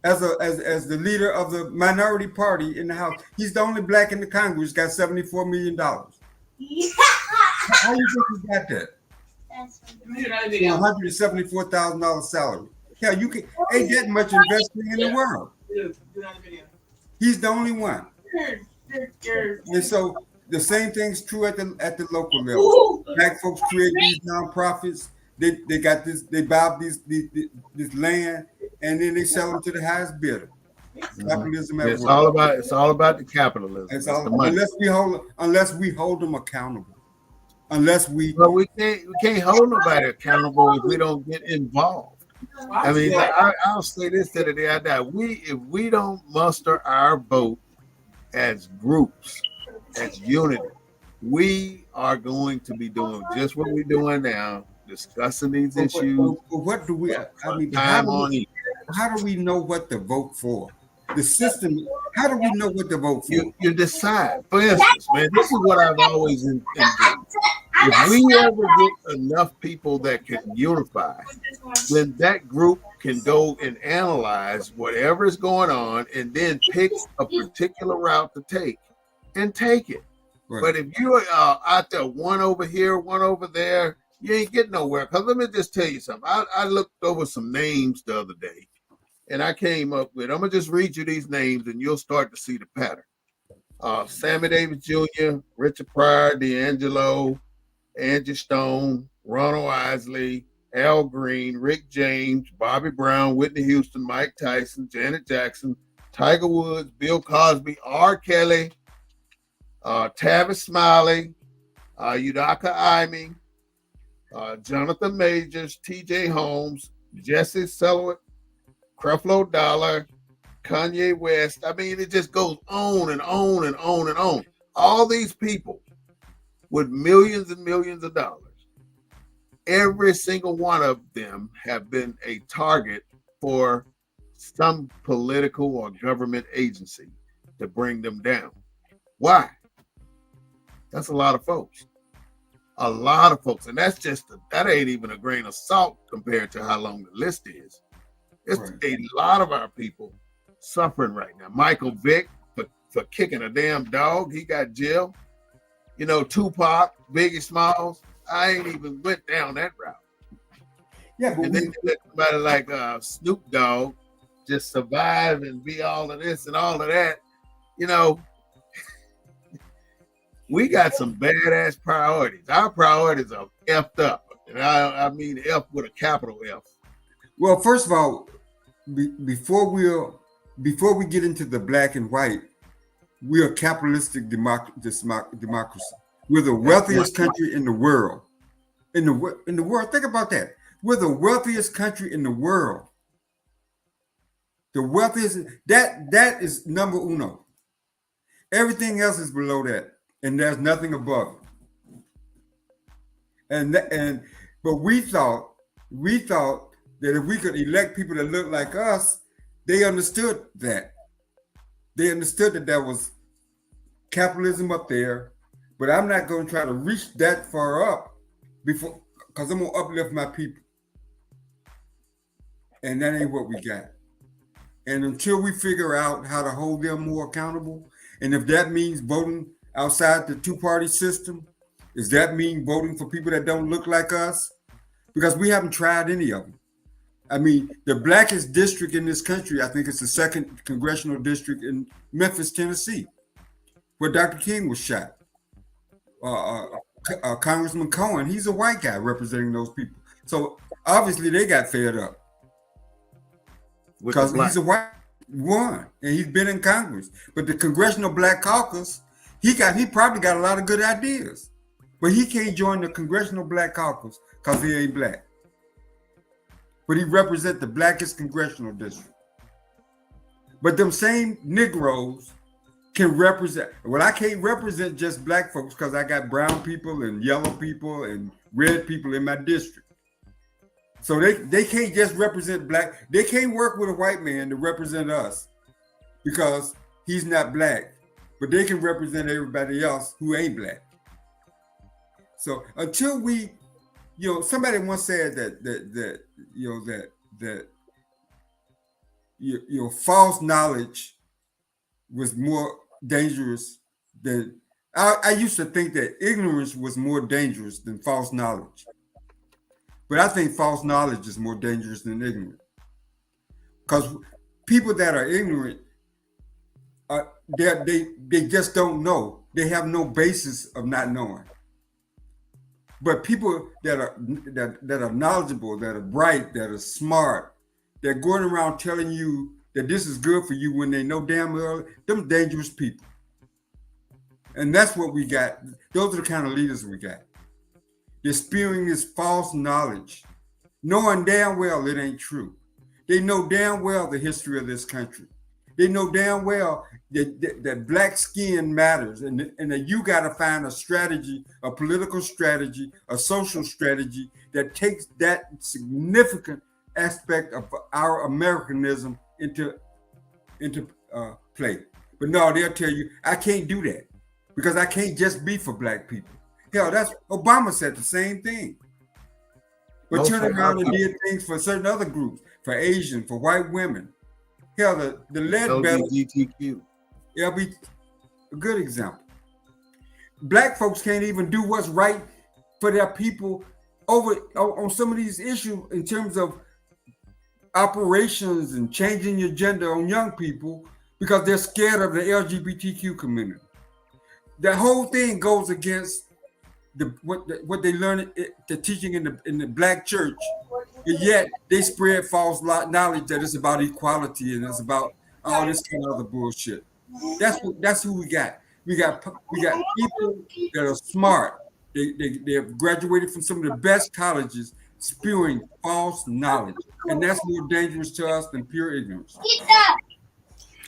as the leader of the minority party in the House. He's the only black in the Congress, got $74 million. How do you think he got that? $174,000 salary. Hell, you can ain't that much investing in the world. He's the only one. And so the same thing's true at the local level. Black folks create these nonprofits. They got this. They buy this land, and then they sell them to the highest bidder. Capitalism. It's all about the capitalism. It's all unless we hold them accountable. But we can't hold nobody accountable if we don't get involved. I mean, I'll say this to the day I die. If we don't muster our vote as groups, as unity, we are going to be doing just what we're doing now, discussing these issues. What do we? I mean, how do we know what to vote for? The system. How do we know what to vote for? You decide. For instance, man, this is what I've always envisioned. If we ever get enough people that can unify, then that group can go and analyze whatever is going on and then pick a particular route to take and take it. Right. But if you are out there, one over here, one over there, you ain't getting nowhere. Because let me just tell you something. I looked over some names the other day, and I came up with, I'm going to just read you these names, and you'll start to see the pattern. Sammy Davis Jr., Richard Pryor, D'Angelo, Angie Stone, Ronald Isley, Al Green, Rick James, Bobby Brown, Whitney Houston, Mike Tyson, Janet Jackson, Tiger Woods, Bill Cosby, R. Kelly, Tavis Smiley, Yudaka Iming, Jonathan Majors, T.J. Holmes, Jesse Selleck, Creflo Dollar, Kanye West. I mean, it just goes on and on and on and on. All these people with millions and millions of dollars. Every single one of them have been a target for some political or government agency to bring them down. Why? That's a lot of folks. A lot of folks. And that's that ain't even a grain of salt compared to how long the list is. It's right. A lot of our people suffering right now. Michael Vick for kicking a damn dog. He got jail. You know, Tupac, Biggie Smalls, I ain't even went down that route. Yeah, but and then let somebody like Snoop Dogg just survive and be all of this and all of that. You know, we got some badass priorities. Our priorities are effed up. And I mean F with a capital F. Well, first of all, before we get into the black and white, we're a capitalistic democracy. We're the wealthiest country in the world. In the world, think about that. We're the wealthiest country in the world. The wealthiest, that is number uno. Everything else is below that, and there's nothing above it. But we thought that if we could elect people that look like us, they understood that. They understood that there was capitalism up there, but I'm not going to try to reach that far up before, because I'm going to uplift my people. And that ain't what we got. And until we figure out how to hold them more accountable, and if that means voting outside the two-party system, does that mean voting for people that don't look like us? Because we haven't tried any of them. I mean, the blackest district in this country, I think it's the second congressional district in Memphis, Tennessee, where Dr. King was shot. Congressman Cohen, he's a white guy representing those people. So obviously they got fed up. Because he's a white one, and he's been in Congress. But the Congressional Black Caucus, he probably got a lot of good ideas. but he can't join the Congressional Black Caucus because he ain't black. But he represents the blackest congressional district. But them same Negroes can represent. Well, I can't represent just black folks because I got brown people and yellow people and red people in my district. So they can't just represent black. They can't work with a white man to represent us because he's not black. But they can represent everybody else who ain't black. So until we, somebody once said that false knowledge was more dangerous than I used to think that ignorance was more dangerous than false knowledge. But I think false knowledge is more dangerous than ignorance. Because people that are ignorant, they just don't know. They have no basis of not knowing. But people that are knowledgeable, that are bright, that are smart, they're going around telling you that this is good for you when they know damn well them dangerous people. And that's what we got. Those are the kind of leaders we got. They're spewing this false knowledge, knowing damn well it ain't true. They know damn well the history of this country. They know damn well that black skin matters and that you got to find a strategy, a political strategy, a social strategy that takes that significant aspect of our Americanism into play. But no, they'll tell you, I can't do that because I can't just be for black people. Hell, that's Obama said the same thing. But turn around and did things for certain other groups, for Asian, for white women. Hell, the lead battle. LGBTQ. It'll be a good example. Black folks can't even do what's right for their people on some of these issues in terms of operations and changing your gender on young people because they're scared of the LGBTQ community. The whole thing goes against what they learn the teaching in the black church, and yet they spread false knowledge that it's about equality and it's about all this kind of other bullshit. That's who we got. We got people that are smart. They have graduated from some of the best colleges, spewing false knowledge, and that's more dangerous to us than pure ignorance.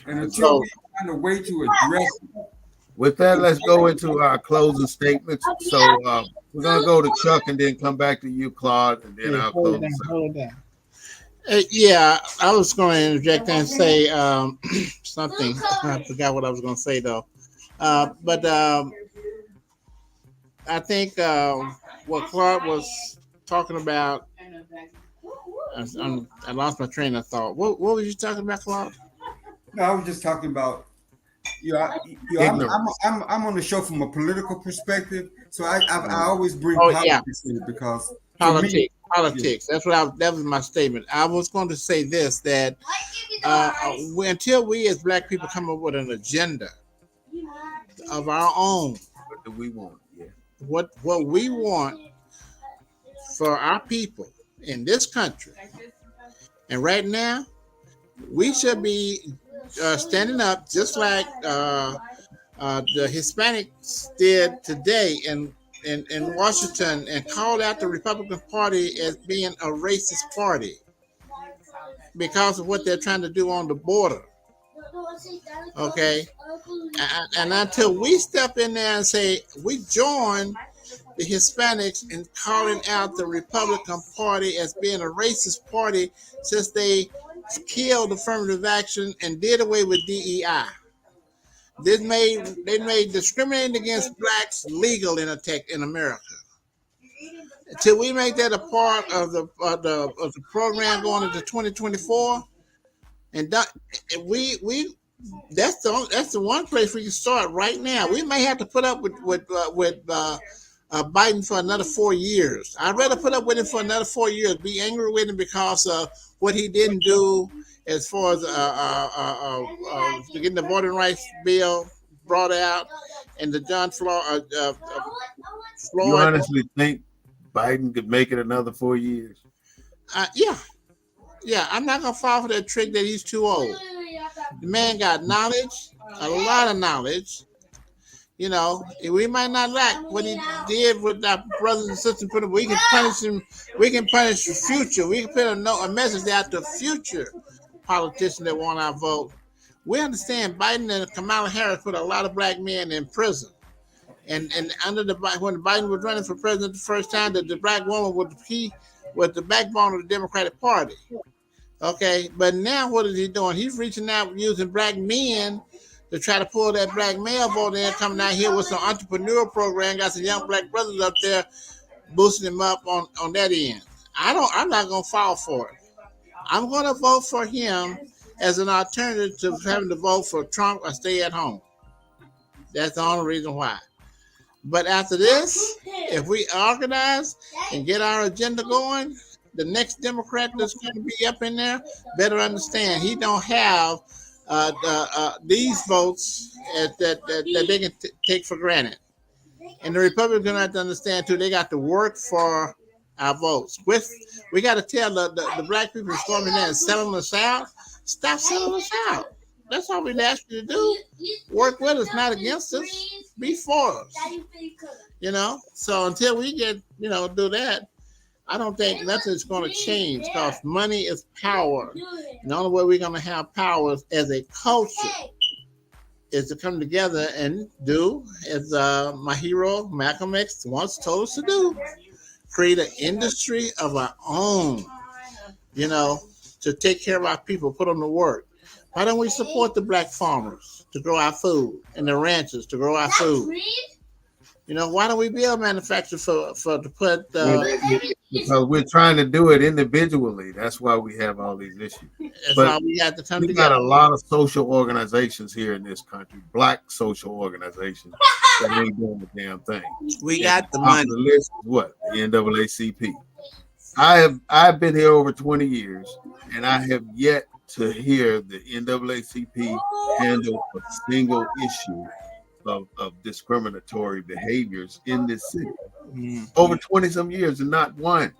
And until we find a way to address it. With that, let's go into our closing statements. So we're going to go to Chuck and then come back to you, Claude, and then I'll close. Hold down. Yeah, I was going to interject and say something. I forgot what I was going to say, though. But I think what Claude was talking about, I lost my train of thought. What was you talking about, Claude? No, I was just talking about, I'm on the show from a political perspective, so I always bring politics in it because politics. That's that was my statement. I was going to say this, that until we as black people come up with an agenda of our own, what do we want? Yeah. What we want for our people in this country, and right now, we should be standing up just like the Hispanics did today in Washington and called out the Republican Party as being a racist party because of what they're trying to do on the border. Okay, and until we step in there and say we join the Hispanics in calling out the Republican Party as being a racist party since they killed affirmative action and did away with DEI. They made discriminating against blacks legal in America. Until we make that a part of the program going into 2024, and that's the one place we can start right now. We may have to put up with Biden for another 4 years. I'd rather put up with him for another 4 years, be angry with him because of what he didn't do as far as getting the voting rights bill brought out and the John Floyd. You honestly think Biden could make it another 4 years? Yeah. I'm not gonna fall for that trick that he's too old. The man got knowledge, a lot of knowledge. You know, we might not like what he did with our brothers and sisters, but we can punish him. We can punish the future. We can put a message out to future politicians that want our vote. We understand Biden and Kamala Harris put a lot of black men in prison. And under when Biden was running for president the first time, the black woman was the backbone of the Democratic Party. Okay, but now what is he doing? He's reaching out using black men to try to pull that black male vote in, coming out here with some entrepreneurial program, got some young black brothers up there boosting him up on that end. I'm not gonna fall for it. I'm gonna vote for him as an alternative to having to vote for Trump or stay at home. That's the only reason why. But after this, if we organize and get our agenda going, the next Democrat that's going to be up in there better understand he don't have these votes that they can take for granted. And the Republicans have to understand too, they got to work for our votes. We got to tell the black people storming there and selling us out, stop selling us out. That's all we ask you to do. Work with us, not against us. Be for us. You know? So until we get, do that, I don't think nothing's going to change because money is power. And the only way we're going to have power as a culture is to come together and do, as my hero Malcolm X once told us to do, create an industry of our own, to take care of our people, put them to work. Why don't we support the black farmers to grow our food and the ranchers to grow our food? Why don't we build manufacturers to put? Because we're trying to do it individually. That's why we have all these issues. That's why we got to come together. We got a lot of social organizations here in this country, black social organizations that ain't doing the damn thing. We got the money. The list is what? The NAACP. I've been here over 20 years, and I have yet to hear the NAACP handle a single issue of discriminatory behaviors in this city. Over 20 some years and not one.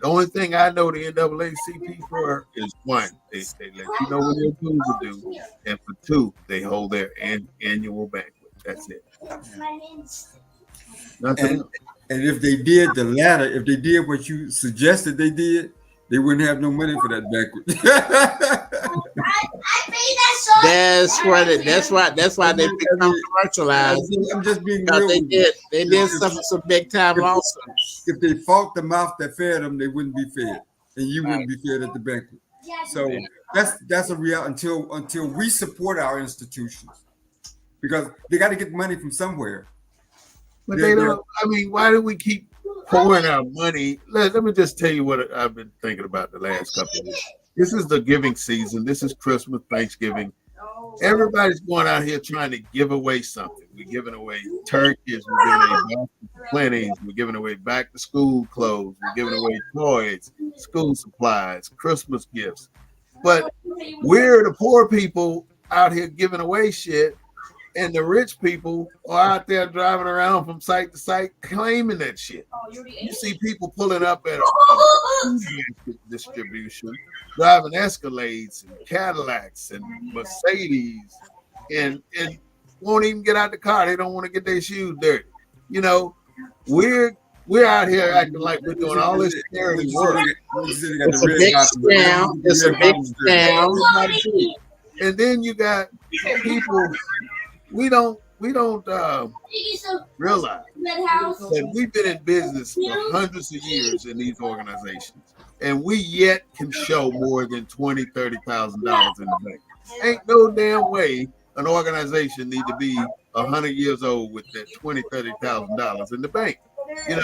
The only thing I know the NAACP for is one. They let you know what their dues are due. And for two, they hold their annual banquet. That's it. And if they did the latter, if they did what you suggested they did, they wouldn't have no money for that banquet. That's why they become commercialized. I'm just being real. They did suffer some big time lawsuits. If they fought the mouth that fed them, they wouldn't be fed, and you wouldn't be fed at the banquet. So that's a real until we support our institutions, because they got to get money from somewhere. But they don't. I mean, why do we keep pouring our money? Let me just tell you what I've been thinking about the last couple of years. This is the giving season. This is Christmas, Thanksgiving. Everybody's going out here trying to give away something. We're giving away turkeys. We're giving away plenties. We're giving away back to school clothes. We're giving away toys, school supplies, Christmas gifts. But we're the poor people out here giving away shit. And the rich people are out there driving around from site to site claiming that shit. You see people pulling up at a distribution, driving Escalades and Cadillacs and Mercedes, and won't even get out the car. They don't want to get their shoes dirty. We're out here acting like we're doing all this charity work. It's a big scam. It's a big scam. And then you got people. We don't realize that we've been in business for hundreds of years in these organizations, and we yet can show more than $20,000, $30,000 in the bank. Ain't no damn way an organization need to be 100 years old with that $20,000, $30,000 in the bank. And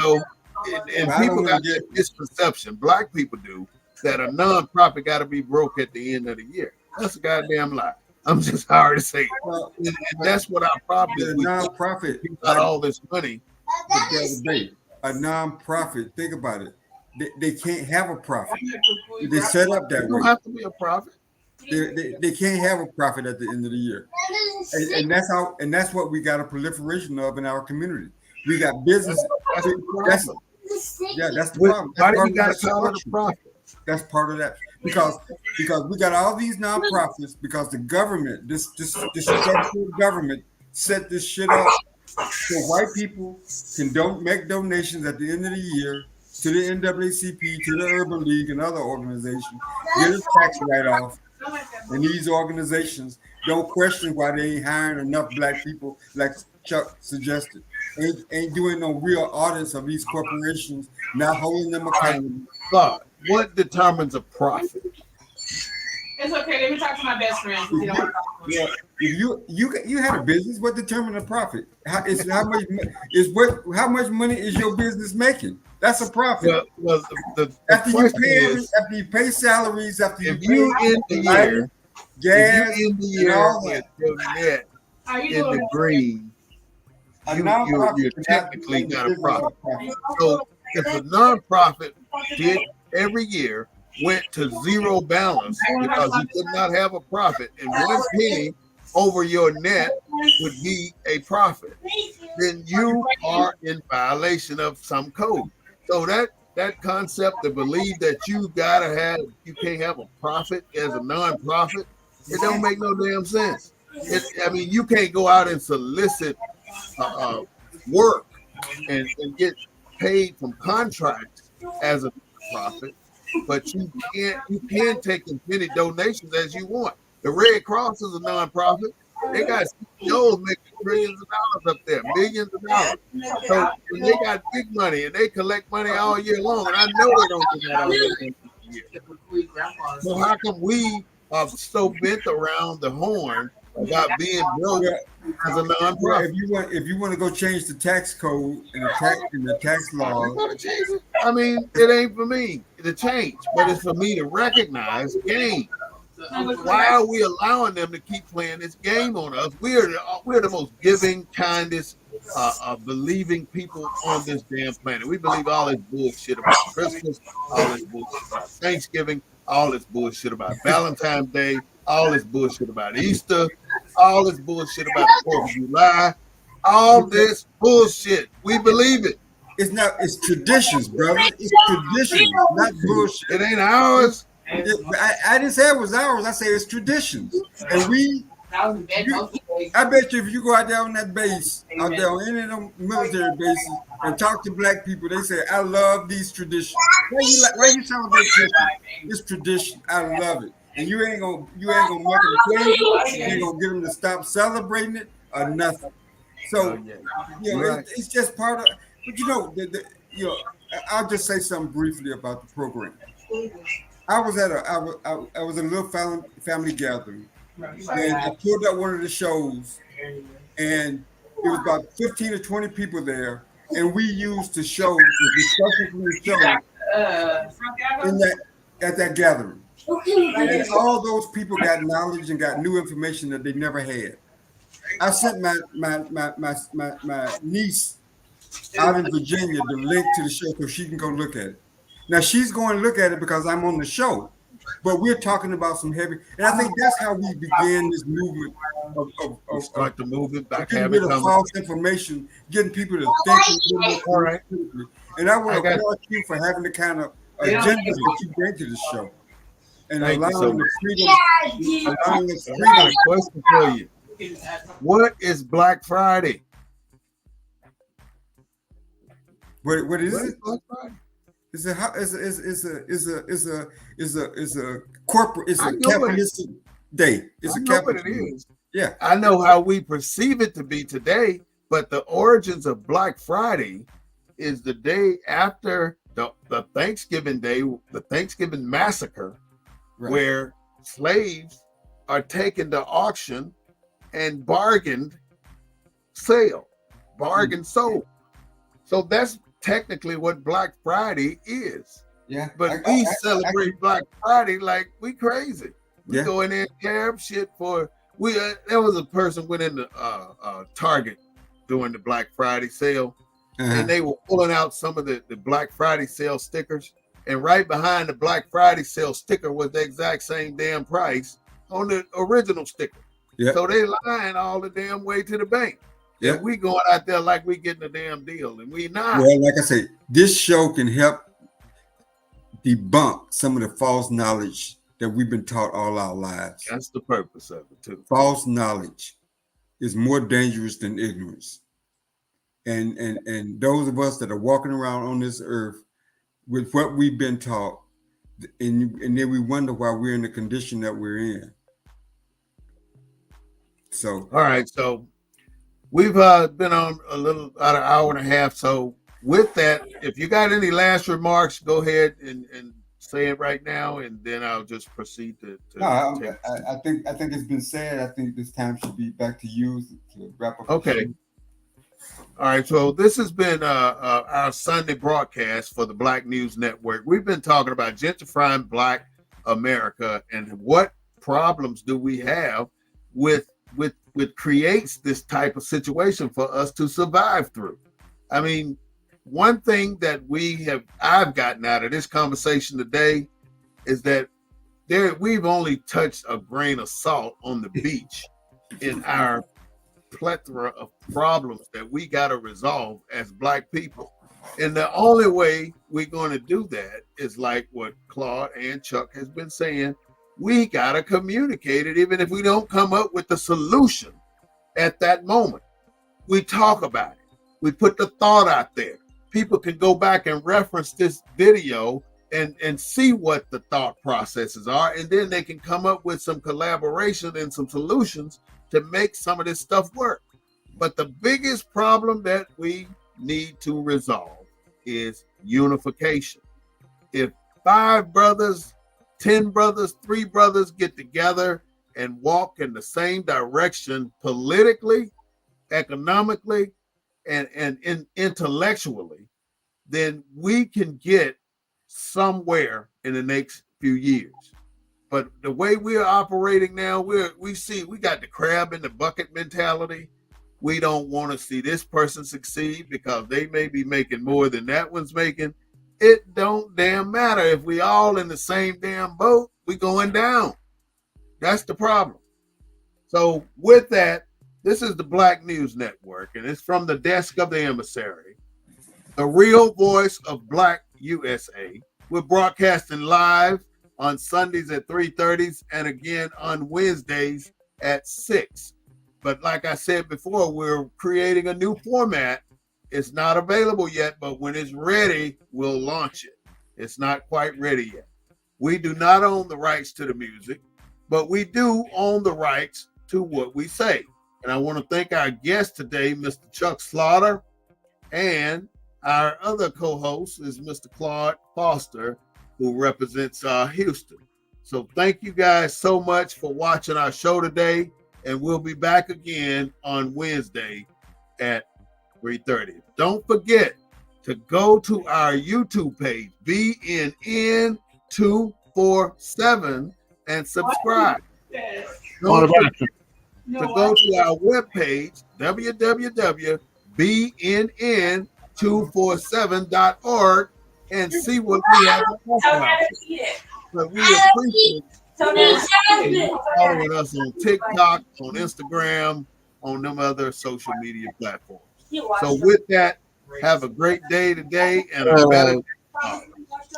people got this misconception, black people do, that a nonprofit got to be broke at the end of the year. That's a goddamn lie. I'm just sorry to say it. And that's what our problem is. Nonprofit got all this money. A nonprofit, think about it. They can't have a profit. They set up that way. Don't have to be a profit. They can't have a profit at the end of the year. And that's what we got a proliferation of in our community. We got business. That's the problem. Why do you got to call it a profit? That's part of that. Because we got all these nonprofits because the government, this structural government set this shit up So white people can don't make donations at the end of the year to the NAACP, to the Urban League, and other organizations, get a tax write-off, and these organizations don't question why they ain't hiring enough black people, like Chuck suggested. Ain't doing no real audits of these corporations, not holding them accountable. God, what determines a profit? It's okay. Let me talk to my best friend. Yeah, if you had a business, what determines a profit? How much money is your business making? That's a profit. Well, the After question you is, pay salaries, after if you you pay end the year, gas, if you end the and year all with that, your net How you in doing? the green, a you nonprofit technically cannot got a profit. So if a nonprofit did every year went to zero balance because you could not have a profit, and 1 penny over your net would be a profit, then you are in violation of some code. So that concept to believe that you can't have a profit as a nonprofit, it don't make no damn sense. I mean, you can't go out and solicit work and get paid from contracts as a profit, but you can take as many donations as you want. The Red Cross is a nonprofit. They got CEOs making trillions of dollars up there, millions of dollars. So when they got big money and they collect money all year long, and I know they don't do that all year. So how come we are so bent around the horn about being broke as a nonprofit? If you want to go change the tax code and the tax law, I mean, it ain't for me to change, but it's for me to recognize game. Why are we allowing them to keep playing this game on us? We're the most giving, kindest, believing people on this damn planet. We believe all this bullshit about Christmas, all this bullshit about Thanksgiving, all this bullshit about Valentine's Day, all this bullshit about Easter, all this bullshit about the 4th of July, all this bullshit. We believe it. it's traditions, brother. It's traditions, not bullshit. It ain't ours. I didn't say it was ours. I say it's traditions. And I bet you if you go out there on that base, out there on any of them military bases and talk to black people, they say, I love these traditions. Why you celebrate Christmas? It's tradition. I love it. And you ain't gonna make them change it. You ain't gonna get them to stop celebrating it or nothing. So it's just part of. But I'll just say something briefly about the program. I was at a little family gathering, and I pulled up one of the shows, and it was about 15 or 20 people there, and we used the discussion from the show at that gathering. And all those people got knowledge and got new information that they never had. I sent my niece out in Virginia the link to the show so she can go look at it. Now she's going to look at it because I'm on the show, but we're talking about some heavy, and I think that's how we began this movement of start the movement back, getting rid of false information, getting people to think. All right, and I want to applaud you for having the kind of agenda that you bring to the show, and allowing the freedom. I got a question for you. What is Black Friday? What is it? Black Friday? It's a corporate. It's a capitalistic day. It's a capitalist. It is. Yeah, I know how we perceive it to be today, but the origins of Black Friday is the day after the Thanksgiving Day, the Thanksgiving massacre, where slaves are taken to auction and bargained sold. So that's technically what Black Friday is. Yeah. But we celebrate Black Friday like we crazy. We go in there and tear up shit for there was a person went into Target during the Black Friday sale, and they were pulling out some of the Black Friday sale stickers, and right behind the Black Friday sale sticker was the exact same damn price on the original sticker. So they lying all the damn way to the bank. Yeah, we going out there like we getting a damn deal, and we not. Well, like I say, this show can help debunk some of the false knowledge that we've been taught all our lives. That's the purpose of it too. False knowledge is more dangerous than ignorance. and those of us that are walking around on this earth with what we've been taught, and then we wonder why we're in the condition that we're in. So, all right, so we've been on a little about an hour and a half. So with that, if you got any last remarks, go ahead and say it right now, and then I'll just proceed to no, I think it's been said. I think this time should be back to you to wrap up. Okay. All right, so this has been our Sunday broadcast for the Black News Network. We've been talking about gentrifying Black America and what problems do we have with creates this type of situation for us to survive through. I mean, one thing that I've gotten out of this conversation today is that we've only touched a grain of salt on the beach in our plethora of problems that we got to resolve as Black people. And the only way we're going to do that is like what Claude and Chuck has been saying. We got to communicate it, even if we don't come up with the solution at that moment. We talk about it. We put the thought out there. People can go back and reference this video and see what the thought processes are, and then they can come up with some collaboration and some solutions to make some of this stuff work. But the biggest problem that we need to resolve is unification. If 5 brothers, 10 brothers, 3 brothers get together and walk in the same direction politically, economically, and intellectually, then we can get somewhere in the next few years. But the way we're operating now, we got the crab in the bucket mentality. We don't want to see this person succeed because they may be making more than that one's making. It don't damn matter. If we all in the same damn boat, we going down. That's the problem. So with that, this is the Black News Network, and it's from the desk of the Emissary, the real voice of Black U.S.A. We're broadcasting live on Sundays at 3:30 and again on Wednesdays at 6. But like I said before, we're creating a new format. It's not available yet, but when it's ready, we'll launch it. It's not quite ready yet. We do not own the rights to the music, but we do own the rights to what we say. And I want to thank our guest today, Mr. Chuck Slaughter, and our other co-host is Mr. Claude Foster, who represents Houston. So thank you guys so much for watching our show today, and we'll be back again on Wednesday at 3:30. Don't forget to go to our YouTube page, BNN247, and subscribe. Don't forget to go to our webpage, www.bnn247.org, and see what we have to offer. But we appreciate you following us on TikTok, on Instagram, on them other social media platforms. So with that, have a great day today and a better day.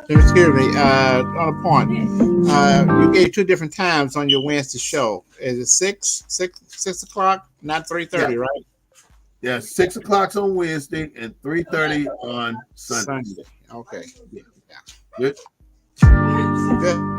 Excuse me, on a point. You gave 2 different times on your Wednesday show. Is it 6 o'clock, not 3:30, Yeah. right? Yeah, 6 o'clock on Wednesday and 3:30 on Sunday. Okay. Good. Good.